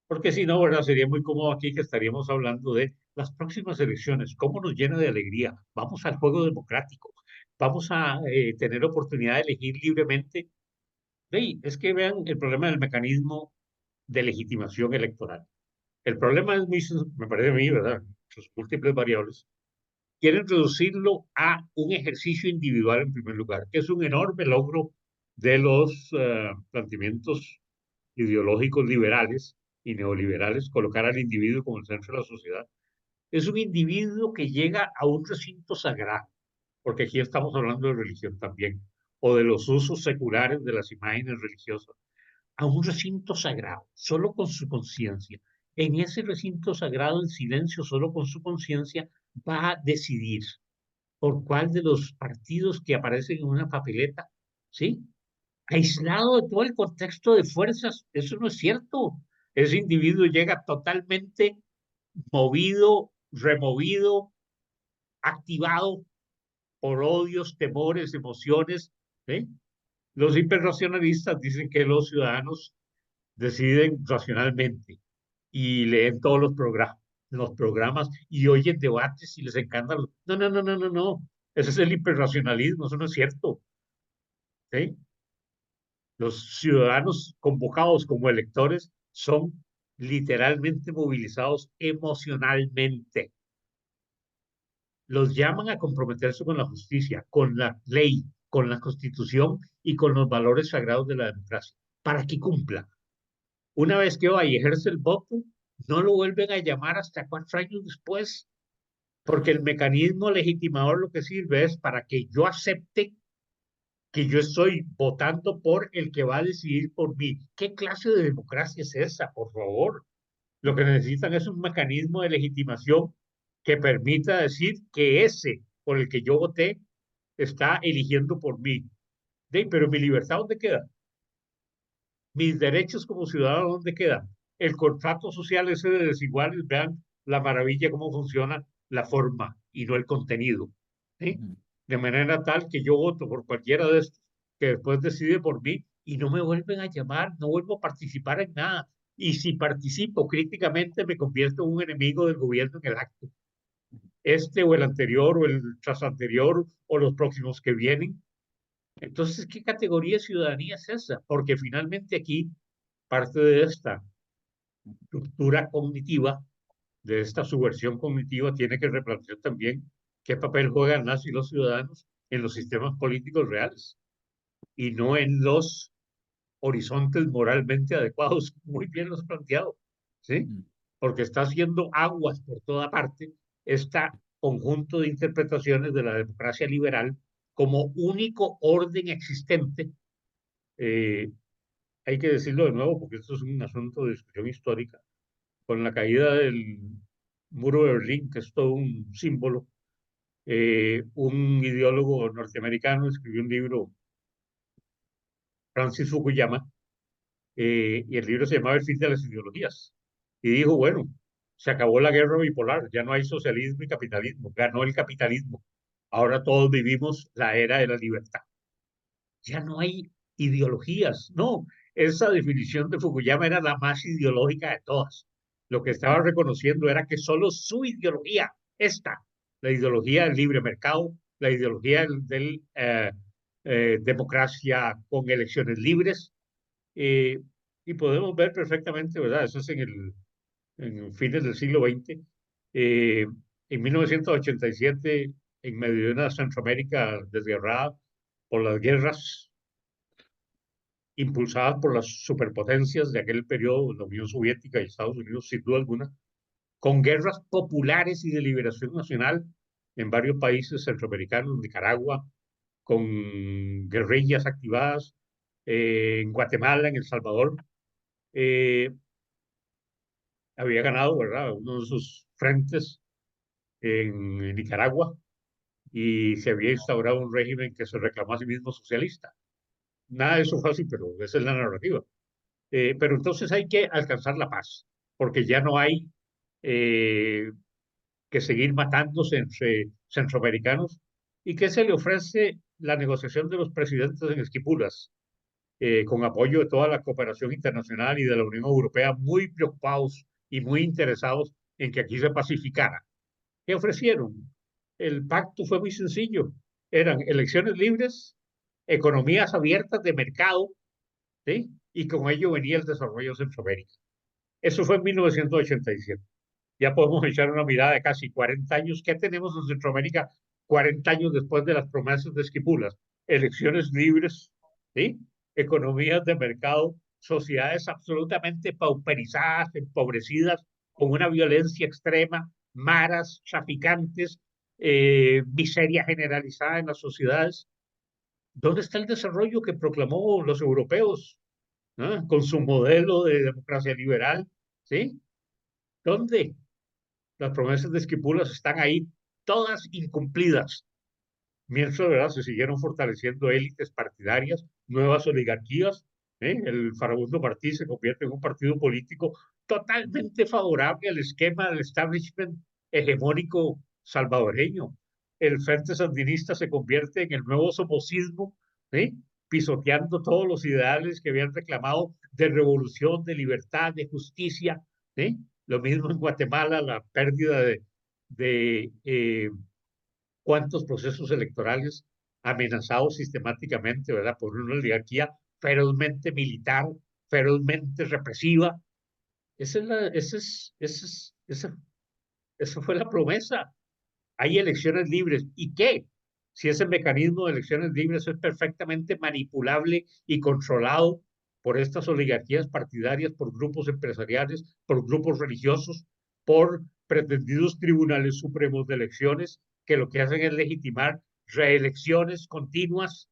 Porque si no, ¿verdad? Sería muy cómodo aquí que estaríamos hablando de las próximas elecciones, cómo nos llena de alegría. Vamos al juego democrático, vamos a tener oportunidad de elegir libremente. Es que vean el problema del mecanismo de legitimación electoral. El problema es muy, me parece a mí, ¿verdad? Sus múltiples variables. Quieren reducirlo a un ejercicio individual en primer lugar, que es un enorme logro de los planteamientos ideológicos liberales y neoliberales, colocar al individuo como el centro de la sociedad. Es un individuo que llega a un recinto sagrado, porque aquí estamos hablando de religión también, o de los usos seculares de las imágenes religiosas a un recinto sagrado, solo con su conciencia. En ese recinto sagrado, en silencio, solo con su conciencia, va a decidir por cuál de los partidos que aparecen en una papeleta, ¿sí? Aislado de todo el contexto de fuerzas, eso no es cierto. Ese individuo llega totalmente movido, removido, activado por odios, temores, emociones. ¿Sí? Los hiperracionalistas dicen que los ciudadanos deciden racionalmente y leen todos los programas y oyen debates y les encanta. No, no, no, no, no, no. Ese es el hiperracionalismo, eso no es cierto. ¿Sí? Los ciudadanos convocados como electores son literalmente movilizados emocionalmente. Los llaman a comprometerse con la justicia, con la ley, con la constitución y con los valores sagrados de la democracia, para que cumpla. Una vez que va y ejerce el voto, no lo vuelven a llamar hasta 4 años después, porque el mecanismo legitimador lo que sirve es para que yo acepte que yo estoy votando por el que va a decidir por mí. ¿Qué clase de democracia es esa, por favor? Lo que necesitan es un mecanismo de legitimación que permita decir que ese por el que yo voté está eligiendo por mí. Pero mi libertad, ¿dónde queda? Mis derechos como ciudadano, ¿dónde quedan? El contrato social ese de desiguales, vean la maravilla cómo funciona la forma y no el contenido. ¿Sí? ujú, De manera tal que yo voto por cualquiera de estos que después decide por mí y no me vuelven a llamar, no vuelvo a participar en nada. Y si participo críticamente me convierto en un enemigo del gobierno en el acto. Este o el anterior o el tras anterior o los próximos que vienen. Entonces, ¿qué categoría de ciudadanía es esa? Porque finalmente aquí parte de esta estructura cognitiva, de esta subversión cognitiva, tiene que replantear también qué papel juegan las y los ciudadanos en los sistemas políticos reales y no en los horizontes moralmente adecuados, muy bien los planteado, ¿sí? Mm. Porque está haciendo aguas por toda parte este conjunto de interpretaciones de la democracia liberal como único orden existente. eh, Hay que decirlo de nuevo porque esto es un asunto de discusión histórica. Con la caída del muro de Berlín, que es todo un símbolo, un ideólogo norteamericano escribió un libro, Francis Fukuyama, y el libro se llamaba El fin de las ideologías. Y dijo, bueno, se acabó la guerra bipolar, ya no hay socialismo y capitalismo, ganó el capitalismo. Ahora todos vivimos la era de la libertad. Ya no hay ideologías, no. Esa definición de Fukuyama era la más ideológica de todas. Lo que estaba reconociendo era que solo su ideología, esta, la ideología del libre mercado, la ideología democracia con elecciones libres, eh, y podemos ver perfectamente, ¿verdad? Eso es en fines del siglo XX. Eh, en 1987, en medio de una Centroamérica desgarrada por las guerras impulsadas por las superpotencias de aquel periodo, la Unión Soviética y Estados Unidos, sin duda alguna, con guerras populares y de liberación nacional en varios países centroamericanos, Nicaragua, con guerrillas activadas, en Guatemala, en El Salvador. eh, Había ganado, ¿verdad?, uno de sus frentes en Nicaragua y se había instaurado un régimen que se reclamó a sí mismo socialista. Nada de eso fue así, pero esa es la narrativa. Pero entonces hay que alcanzar la paz, porque ya no hay eh, que seguir matándose entre centroamericanos. ¿Y qué se le ofrece? La negociación de los presidentes en Esquipulas, con apoyo de toda la cooperación internacional y de la Unión Europea, muy preocupados y muy interesados en que aquí se pacificara. ¿Qué ofrecieron? El pacto fue muy sencillo. Eran elecciones libres, economías abiertas de mercado, ¿sí? Y con ello venía el desarrollo de Centroamérica. Eso fue en 1987. Ya podemos echar una mirada de casi 40 años. ¿Qué tenemos en Centroamérica 40 años después de las promesas de Esquipulas? Elecciones libres, ¿sí? Economías de mercado, sociedades absolutamente pauperizadas, empobrecidas, con una violencia extrema, maras, traficantes, miseria generalizada en las sociedades. ¿Dónde está el desarrollo que proclamó los europeos, ¿no?, con su modelo de democracia liberal? ¿Sí? ¿Dónde? Las promesas de Esquipulas están ahí, todas incumplidas. Mientras, ¿verdad?, se siguieron fortaleciendo élites partidarias, nuevas oligarquías. El Farabundo Martí se convierte en un partido político totalmente favorable al esquema del establishment hegemónico salvadoreño. El Frente Sandinista se convierte en el nuevo somocismo, ¿sí?, pisoteando todos los ideales que habían reclamado de revolución, de libertad, de justicia. ¿Sí? Lo mismo en Guatemala, la pérdida de cuántos procesos electorales amenazados sistemáticamente, ¿verdad?, por una oligarquía ferozmente militar, ferozmente represiva. Esa, es la, esa fue la promesa. Hay elecciones libres. ¿Y qué? Si ese mecanismo de elecciones libres es perfectamente manipulable y controlado por estas oligarquías partidarias, por grupos empresariales, por grupos religiosos, por pretendidos tribunales supremos de elecciones, que lo que hacen es legitimar reelecciones continuas,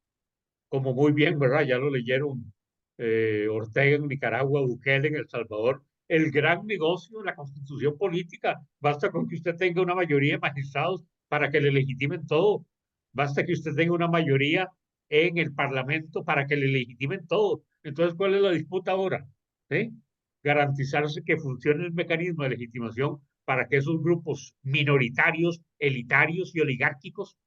como muy bien, ¿verdad? Ya lo leyeron Ortega en Nicaragua, Bukele en El Salvador. El gran negocio de la constitución política, basta con que usted tenga una mayoría de magistrados para que le legitimen todo. Basta que usted tenga una mayoría en el Parlamento para que le legitimen todo. Entonces, ¿cuál es la disputa ahora? ¿Sí? Garantizarse que funcione el mecanismo de legitimación para que esos grupos minoritarios, elitarios y oligárquicos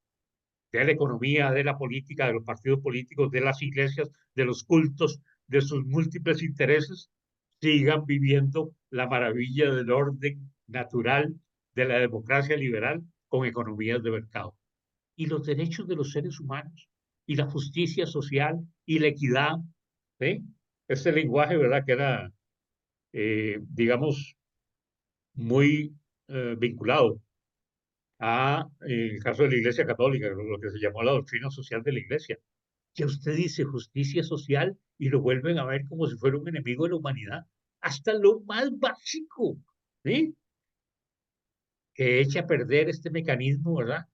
de la economía, de la política, de los partidos políticos, de las iglesias, de los cultos, de sus múltiples intereses, sigan viviendo la maravilla del orden natural de la democracia liberal con economías de mercado. Y los derechos de los seres humanos, y la justicia social, y la equidad, ¿sí? Este lenguaje, ¿verdad?, que era digamos, muy vinculado a el caso de la Iglesia Católica, lo que se llamó la doctrina social de la Iglesia, que usted dice justicia social y lo vuelven a ver como si fuera un enemigo de la humanidad, hasta lo más básico, ¿sí? Que echa a perder este mecanismo, ¿verdad?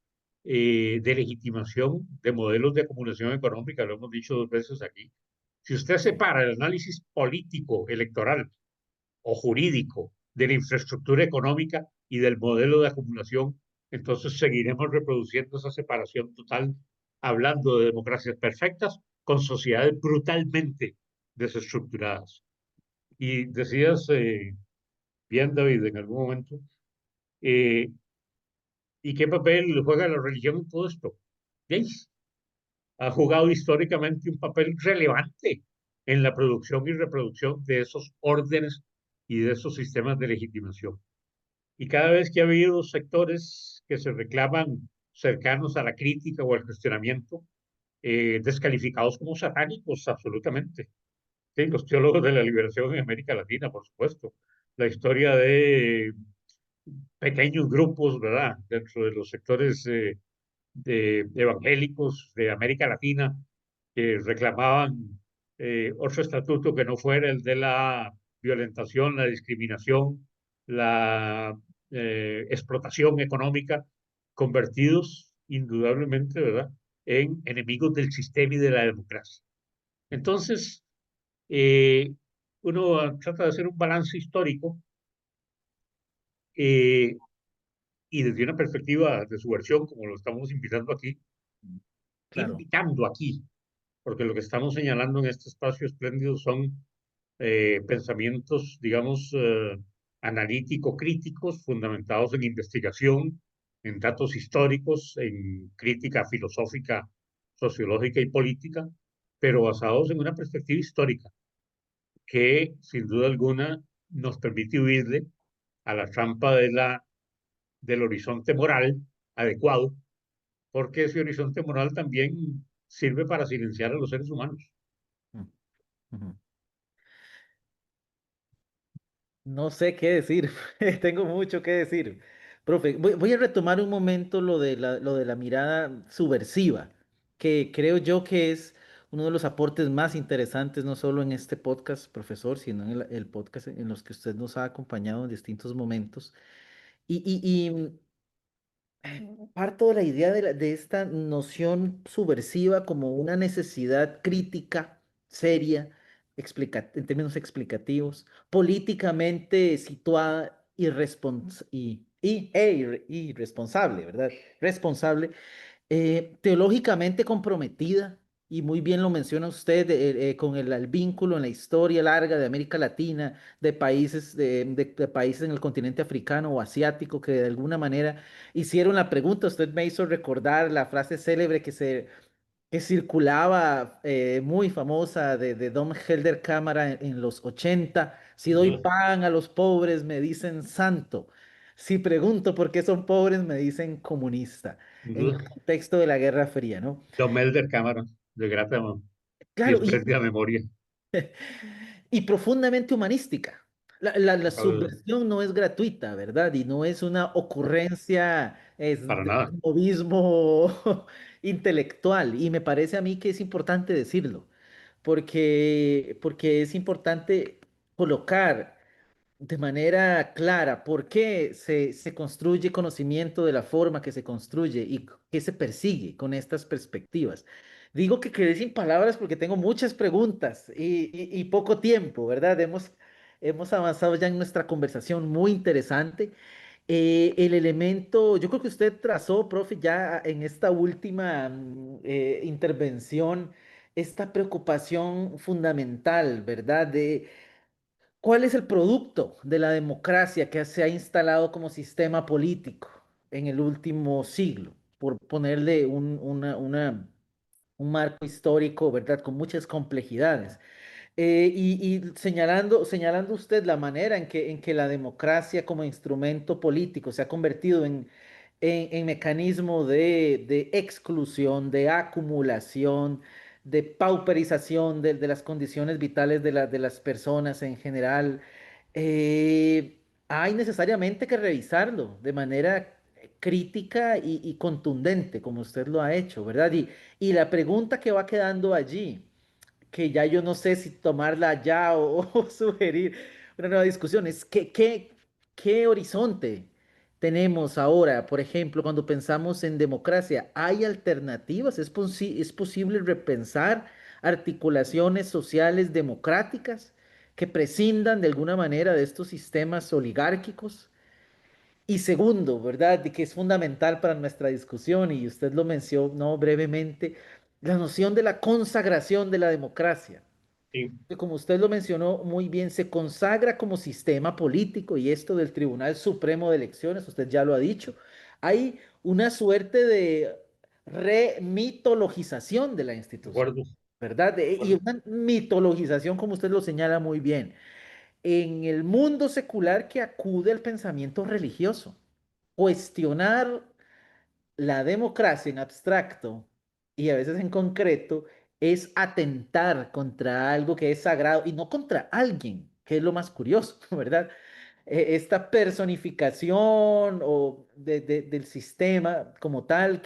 De legitimación de modelos de acumulación económica, lo hemos dicho dos veces aquí. Si usted Sí. separa el análisis político, electoral o jurídico de la infraestructura económica y del modelo de acumulación, entonces seguiremos reproduciendo esa separación total, hablando de democracias perfectas con sociedades brutalmente desestructuradas. Y decías, bien, David, en algún momento, eh, ¿y qué papel juega la religión en todo esto? ¿Veis? Ha jugado históricamente un papel relevante en la producción y reproducción de esos órdenes y de esos sistemas de legitimación. Y cada vez que ha habido sectores que se reclaman cercanos a la crítica o al cuestionamiento, descalificados como satánicos, absolutamente. Sí, los teólogos de la liberación en América Latina, por supuesto. La historia de pequeños grupos, ¿verdad? Dentro de los sectores de evangélicos de América Latina que reclamaban otro estatuto que no fuera el de la violentación, la discriminación, la explotación económica, convertidos indudablemente, ¿verdad?, en enemigos del sistema y de la democracia. Entonces, eh, uno trata de hacer un balance histórico eh, y desde una perspectiva de subversión, como lo estamos Claro. invitando aquí, porque lo que estamos señalando en este espacio espléndido son pensamientos, digamos, analítico-críticos, fundamentados en investigación, en datos históricos, en crítica filosófica, sociológica y política, pero basados en una perspectiva histórica que, sin duda alguna, nos permite huirle a la trampa del horizonte moral adecuado, porque ese horizonte moral también sirve para silenciar a los seres humanos. Mm, ujú. No sé qué decir, tengo mucho que decir. Profe, voy a retomar un momento lo de la mirada subversiva, que creo yo que es uno de los aportes más interesantes, no solo en este podcast, profesor, sino en el podcast en los que usted nos ha acompañado en distintos momentos. Y parto de la idea de esta noción subversiva como una necesidad crítica, seria, en términos explicativos, políticamente situada irresponsable, ¿verdad? Responsable, teológicamente comprometida, y muy bien lo menciona usted con el vínculo en la historia larga de América Latina, de países, de países en el continente africano o asiático que de alguna manera hicieron la pregunta. Usted me hizo recordar la frase célebre que circulaba, muy famosa de Dom Helder Cámara en los 80: si doy ¿No? pan a los pobres, me dicen santo. Si pregunto por qué son pobres, me dicen comunista, en el contexto de la Guerra Fría, ¿no? Tom Elder Cámara, de grata y Claro, espléndida memoria. y profundamente humanística. La subversión no es gratuita, ¿verdad? Y no es una ocurrencia Para de nada. snobismo intelectual. Y me parece a mí que es importante decirlo, porque es importante colocar de manera clara por qué se construye conocimiento de la forma que se construye y qué se persigue con estas perspectivas. Digo que quedé sin palabras porque tengo muchas preguntas y poco tiempo, ¿verdad? Hemos avanzado ya en nuestra conversación muy interesante. El elemento, yo creo que usted trazó, profe, ya en esta última intervención, esta preocupación fundamental, ¿verdad? De ¿cuál es el producto de la democracia que se ha instalado como sistema político en el último siglo? Por ponerle un marco histórico, ¿verdad? Con muchas complejidades. Y señalando usted la manera en que la democracia como instrumento político se ha convertido en mecanismo de exclusión, de acumulación, de pauperización de las condiciones vitales de las personas en general. Hay necesariamente que revisarlo de manera crítica y contundente, como usted lo ha hecho, ¿verdad? Y la pregunta que va quedando allí, que ya yo no sé si tomarla ya o sugerir una nueva discusión, es qué horizonte tenemos ahora. Por ejemplo, cuando pensamos en democracia, ¿hay alternativas? ¿Es posible repensar articulaciones sociales democráticas que prescindan de alguna manera de estos sistemas oligárquicos? Y segundo, ¿verdad? Y que es fundamental para nuestra discusión, y usted lo mencionó brevemente, la noción de la consagración de la democracia, Sí, que como usted lo mencionó muy bien, se consagra como sistema político, y esto del Tribunal Supremo de Elecciones, usted ya lo ha dicho, hay una suerte de remitologización de la de institución, acuerdo. ¿verdad? De Y acuerdo. una mitologización, como usted lo señala muy bien, en el mundo secular que acude al pensamiento religioso. Cuestionar la democracia en abstracto y a veces en concreto es atentar contra algo que es sagrado y no contra alguien, que es lo más curioso, ¿verdad? Esta personificación del sistema como tal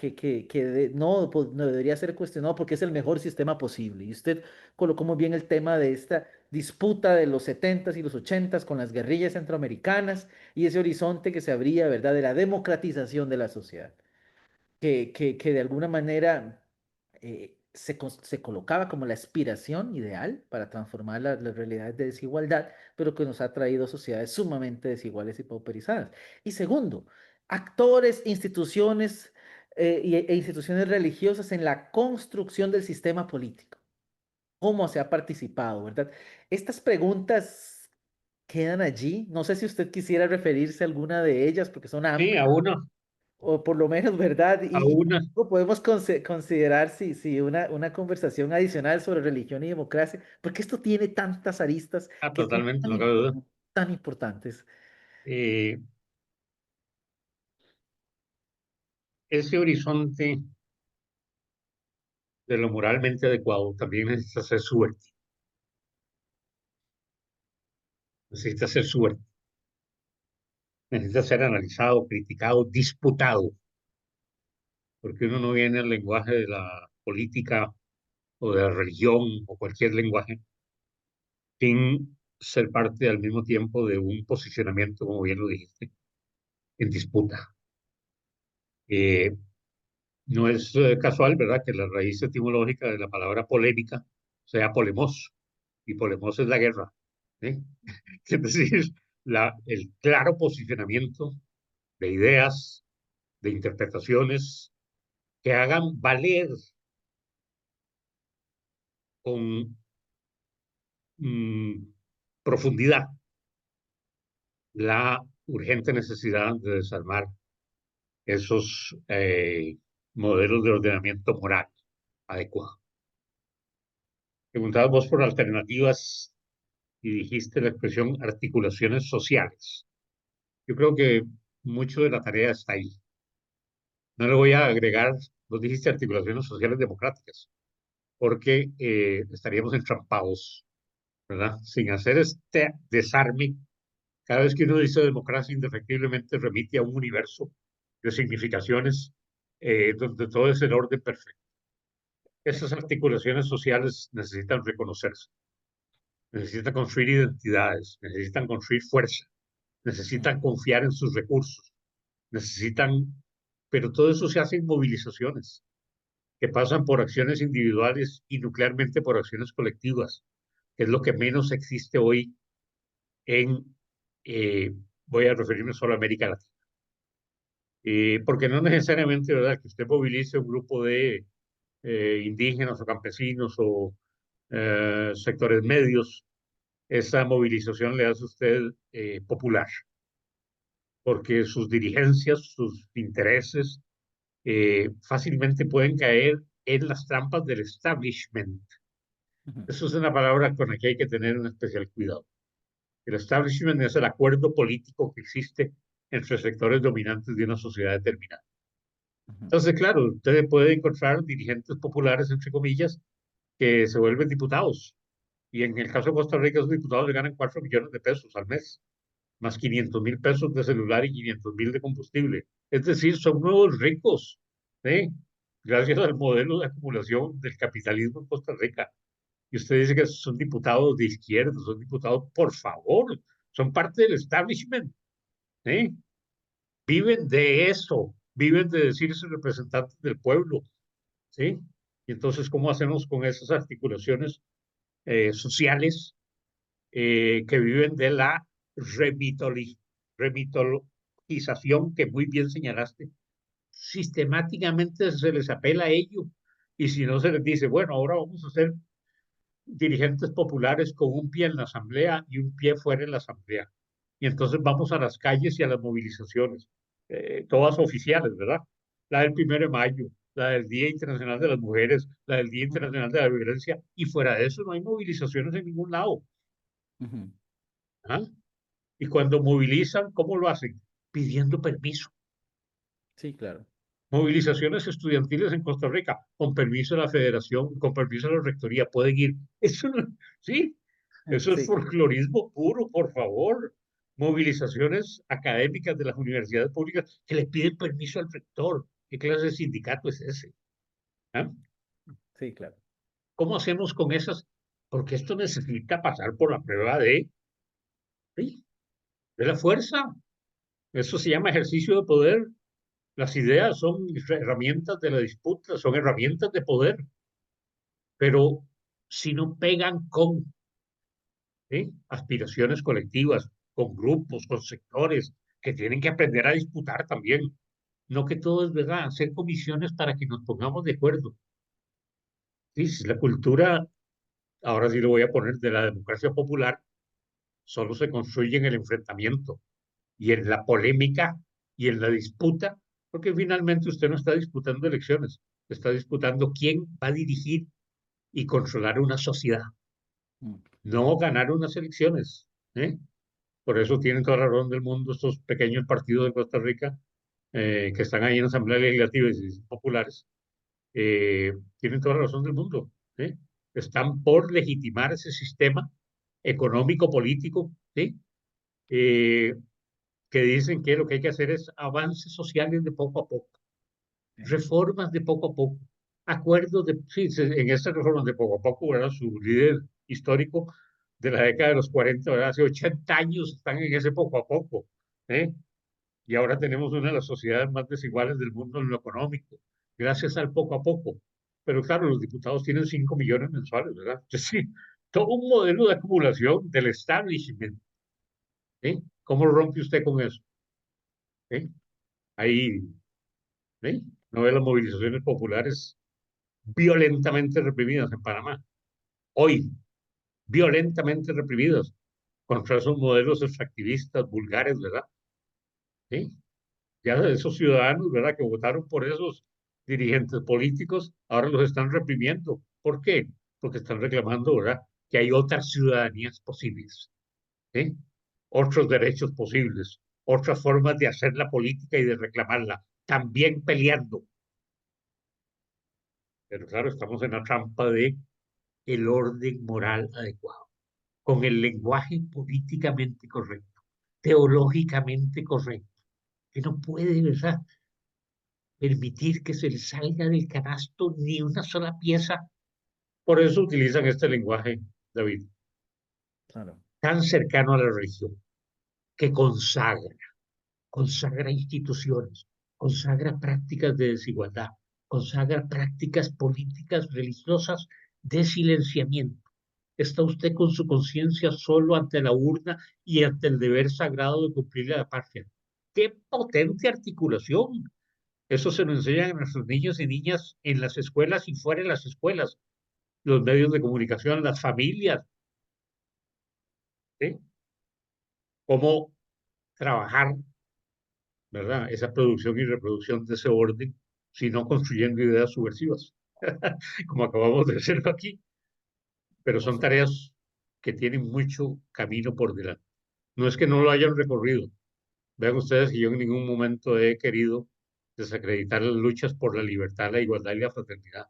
no, pues, no debería ser cuestionado porque es el mejor sistema posible. Y usted colocó muy bien el tema de esta disputa de los setentas y los ochentas con las guerrillas centroamericanas y ese horizonte que se abría, ¿verdad?, de la democratización de la sociedad que de alguna manera se colocaba como la aspiración ideal para transformar las realidades de desigualdad, pero que nos ha traído sociedades sumamente desiguales y pauperizadas. Y segundo, actores, instituciones e instituciones religiosas en la construcción del sistema político. ¿Cómo se ha participado, verdad? Estas preguntas quedan allí. No sé si usted quisiera referirse a alguna de ellas porque son Sí, amplias o por lo menos, ¿verdad? a Y una, luego podemos considerar si una conversación adicional sobre religión y democracia, porque esto tiene tantas aristas que son totalmente, no cabe duda. tan importantes. Eh, ese horizonte de lo moralmente adecuado también necesita ser suerte, necesita ser analizado, criticado, disputado, porque uno no viene al lenguaje de la política o de la religión o cualquier lenguaje sin ser parte al mismo tiempo de un posicionamiento, como bien lo dijiste, en disputa. Eh, no es casual, ¿verdad?, que la raíz etimológica de la palabra polémica sea polemos, y polemos es la guerra, ¿sí? Es decir, el claro posicionamiento de ideas, de interpretaciones que hagan valer con mm, profundidad la urgente necesidad de desarmar esos modelos de ordenamiento moral adecuado. Preguntabas vos por alternativas y dijiste la expresión articulaciones sociales. Yo creo que mucho de la tarea está ahí. No le voy a agregar, vos dijiste articulaciones sociales democráticas, porque estaríamos entrampados, ¿verdad? Sin hacer este desarme. Cada vez que uno dice democracia, indefectiblemente remite a un universo de significaciones donde todo es en orden perfecto. Esas articulaciones sociales necesitan reconocerse, necesitan construir identidades, necesitan construir fuerza, Mm, necesitan confiar en sus recursos, necesitan, pero todo eso se hace en movilizaciones que pasan por acciones individuales y nuclearmente por acciones colectivas, que es lo que menos existe hoy en, eh, voy a referirme solo a América Latina. Porque no necesariamente, ¿verdad?, que usted movilice un grupo de indígenas o campesinos o sectores medios, esa movilización le hace a usted popular, porque sus dirigencias, sus intereses fácilmente pueden caer en las trampas del establishment. ujú, Eso es una palabra con la que hay que tener un especial cuidado. El establishment es el acuerdo político que existe entre sectores dominantes de una sociedad determinada. ujú, Entonces, claro, usted puede encontrar dirigentes populares, entre comillas, que se vuelven diputados, Y en el caso de Costa Rica, esos diputados le ganan 4 millones de pesos al mes, más 500.000 pesos de celular y 500.000 de combustible. Es decir, son nuevos ricos, ¿sí? Gracias al modelo de acumulación del capitalismo en Costa Rica. Y usted dice que son diputados de izquierda, son diputados, por favor, son parte del establishment, ¿sí? Viven de eso, viven de decirse representantes del pueblo, ¿sí? Y entonces, ¿cómo hacemos con esas articulaciones sociales que viven de la remitologización que muy bien señalaste? Sistemáticamente se les apela a ello. Y si no se les dice, bueno, ahora vamos a ser dirigentes populares con un pie en la asamblea y un pie fuera en la asamblea. Y entonces vamos a las calles y a las movilizaciones, todas oficiales, ¿verdad? La del 1 de mayo, la del Día Internacional de las Mujeres, la del Día Ujú, Internacional de la Violencia, y fuera de eso no hay movilizaciones en ningún lado. ujú. ¿Ah? Y cuando movilizan, ¿cómo lo hacen? Pidiendo permiso. Sí, claro. Movilizaciones estudiantiles en Costa Rica, con permiso de la federación, con permiso de la rectoría, pueden ir. Eso no, sí, eso es Sí, claro. folclorismo puro, por favor. Movilizaciones académicas de las universidades públicas que le piden permiso al rector. ¿Qué clase de sindicato es ese? ¿Ah? Sí, claro. ¿Cómo hacemos con esas? Porque esto necesita pasar por la prueba ¿sí? de la fuerza. Eso se llama ejercicio de poder. Las ideas son herramientas de la disputa, son herramientas de poder, pero si no pegan con aspiraciones colectivas, con grupos, con sectores que tienen que aprender a disputar también, no que todo es verdad, hacer comisiones para que nos pongamos de acuerdo. Sí, si la cultura, ahora sí lo voy a poner, de la democracia popular, solo se construye en el enfrentamiento y en la polémica y en la disputa, porque finalmente usted no está disputando elecciones, está disputando quién va a dirigir y controlar una sociedad, Mm. no ganar unas elecciones. ¿eh? Por eso tienen toda la razón del mundo estos pequeños partidos de Costa Rica que están ahí en la Asamblea Legislativa y son populares. Tienen toda la razón del mundo. ¿sí? Están por legitimar ese sistema económico, político, ¿sí? Eh, que dicen que lo que hay que hacer es avances sociales de poco a poco, Sí. reformas de poco a poco, acuerdos de, sí, en estas reformas de poco a poco, ¿verdad? Su líder histórico de la década de los 40, ¿verdad? Hace 80 años están en ese poco a poco, ¿eh? Y ahora tenemos una de las sociedades más desiguales del mundo en lo económico, gracias al poco a poco. Pero claro, los diputados tienen 5 millones mensuales, ¿verdad? Es decir, todo un modelo de acumulación del establishment, ¿eh? ¿Cómo rompe usted con eso? ¿eh? Ahí, ¿eh? No ve las movilizaciones populares violentamente reprimidas en Panamá, hoy, violentamente reprimidas contra esos modelos extractivistas vulgares, ¿verdad? ¿Sí? Ya esos ciudadanos, ¿verdad? Que votaron por esos dirigentes políticos, ahora los están reprimiendo. ¿Por qué? Porque están reclamando, ¿verdad? Que hay otras ciudadanías posibles, ¿sí? Otros derechos posibles, otras formas de hacer la política y de reclamarla, también peleando. Pero claro, estamos en la trampa de el orden moral adecuado, con el lenguaje políticamente correcto, teológicamente correcto, que no puede, ¿verdad? Permitir que se le salga del canasto ni una sola pieza. Por eso utilizan este lenguaje, David, Claro. tan cercano a la religión, que consagra instituciones, consagra prácticas de desigualdad, consagra prácticas políticas religiosas de silenciamiento. Está usted con su conciencia solo ante la urna y ante el deber sagrado de cumplir la patria. ¡Qué potente articulación! Eso se lo enseñan a nuestros niños y niñas en las escuelas y fuera de las escuelas, los medios de comunicación, las familias, ¿sí? Cómo trabajar, ¿verdad? Esa producción y reproducción de ese orden, sino construyendo ideas subversivas, como acabamos de hacerlo aquí. Pero Por son supuesto. tareas que tienen mucho camino por delante. No es que no lo hayan recorrido. Vean ustedes que yo en ningún momento he querido desacreditar las luchas por la libertad, la igualdad y la fraternidad.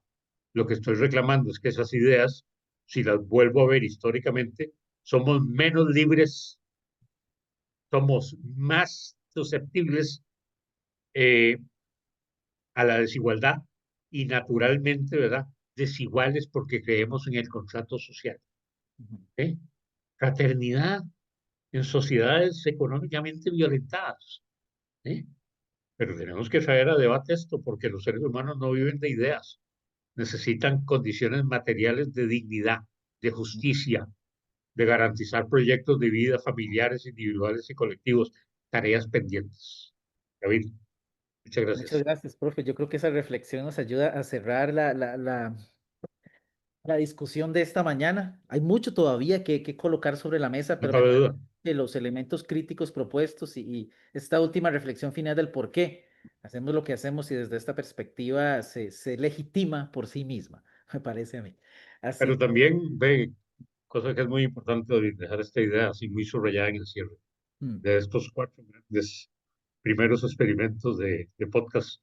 Lo que estoy reclamando es que esas ideas si las vuelvo a ver históricamente, somos menos libres, somos más susceptibles eh, a la desigualdad y naturalmente, ¿verdad? Desiguales porque creemos en el contrato social. Ujú. ¿Eh? Fraternidad en sociedades económicamente violentadas. ¿Eh? Pero tenemos que traer a debate esto porque los seres humanos no viven de ideas, necesitan condiciones materiales de dignidad, de justicia, de garantizar proyectos de vida familiares, individuales y colectivos, tareas pendientes. David, muchas Muchas gracias. gracias, profe. Yo creo que esa reflexión nos ayuda a cerrar la discusión de esta mañana. Hay mucho todavía que colocar sobre la mesa, No pero me cabe parece duda. que los elementos críticos propuestos y esta última reflexión final del por qué hacemos lo que hacemos y desde esta perspectiva se legitima por sí misma, me parece a mí. Pero Así, también ve, cosa que es muy importante, David, dejar esta idea así muy subrayada en el cierre mm, de estos cuatro grandes primeros experimentos de podcast.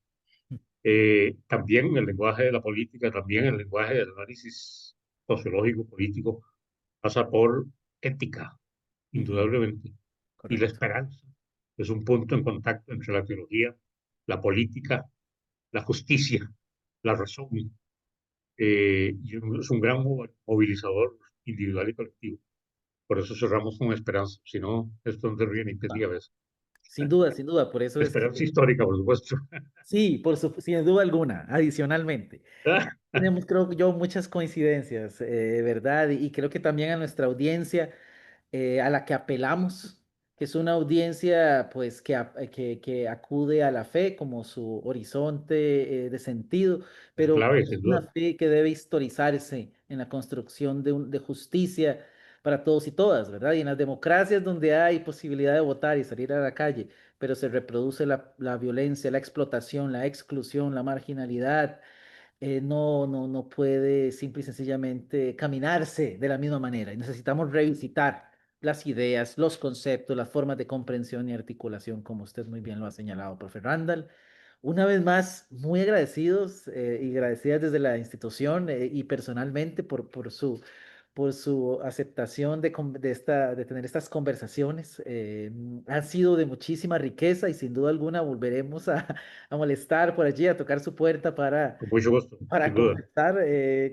También el lenguaje de la política, también el lenguaje del análisis sociológico, político, pasa por ética, ujú, indudablemente. Y la correcto. esperanza es un punto en contacto entre la teología, la política, la justicia, la razón. Y es un gran movilizador individual y colectivo. Por eso cerramos con esperanza. Si no, esto no tendría ni Va. media vez. Sin duda, por eso es Esperanza que histórica, por supuesto. sí, sin duda alguna, adicionalmente. Tenemos, creo yo, muchas coincidencias, ¿verdad? Y creo que también a nuestra audiencia a la que apelamos, que es una audiencia pues que acude a la fe como su horizonte de sentido, Es pero clave, es sin una duda. fe que debe historizarse en la construcción de justicia para todos y todas, ¿verdad? Y en las democracias donde hay posibilidad de votar y salir a la calle, pero se reproduce la violencia, la explotación, la exclusión, la marginalidad no puede simple y sencillamente caminarse de la misma manera. Y necesitamos revisitar las ideas, los conceptos, las formas de comprensión y articulación, como usted muy bien lo ha señalado, profe Randall. Una vez más, muy agradecidos y agradecidas desde la institución y personalmente por su aceptación de tener estas conversaciones. Han sido de muchísima riqueza y sin duda alguna volveremos a molestar por allí, a tocar su puerta Con mucho gusto, para sin duda. conversar,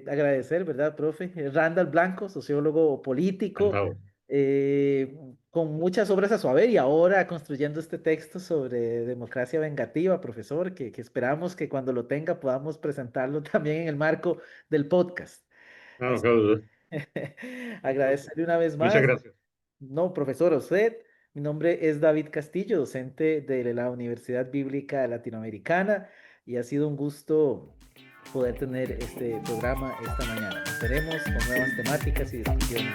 agradecer, ¿verdad, profe? Randall Blanco, sociólogo político, Encantado. eh, con muchas obras a su haber y ahora construyendo este texto sobre democracia vengativa, profesor, que esperamos que cuando lo tenga podamos presentarlo también en el marco del podcast. No, no Así cabe duda. Mucho gusto. agradecerle una vez Muchas más. gracias. No, profesor, a usted. Mi nombre es David Castillo, docente de la Universidad Bíblica Latinoamericana, y ha sido un gusto poder tener este programa esta mañana. Nos veremos con nuevas temáticas y discusiones.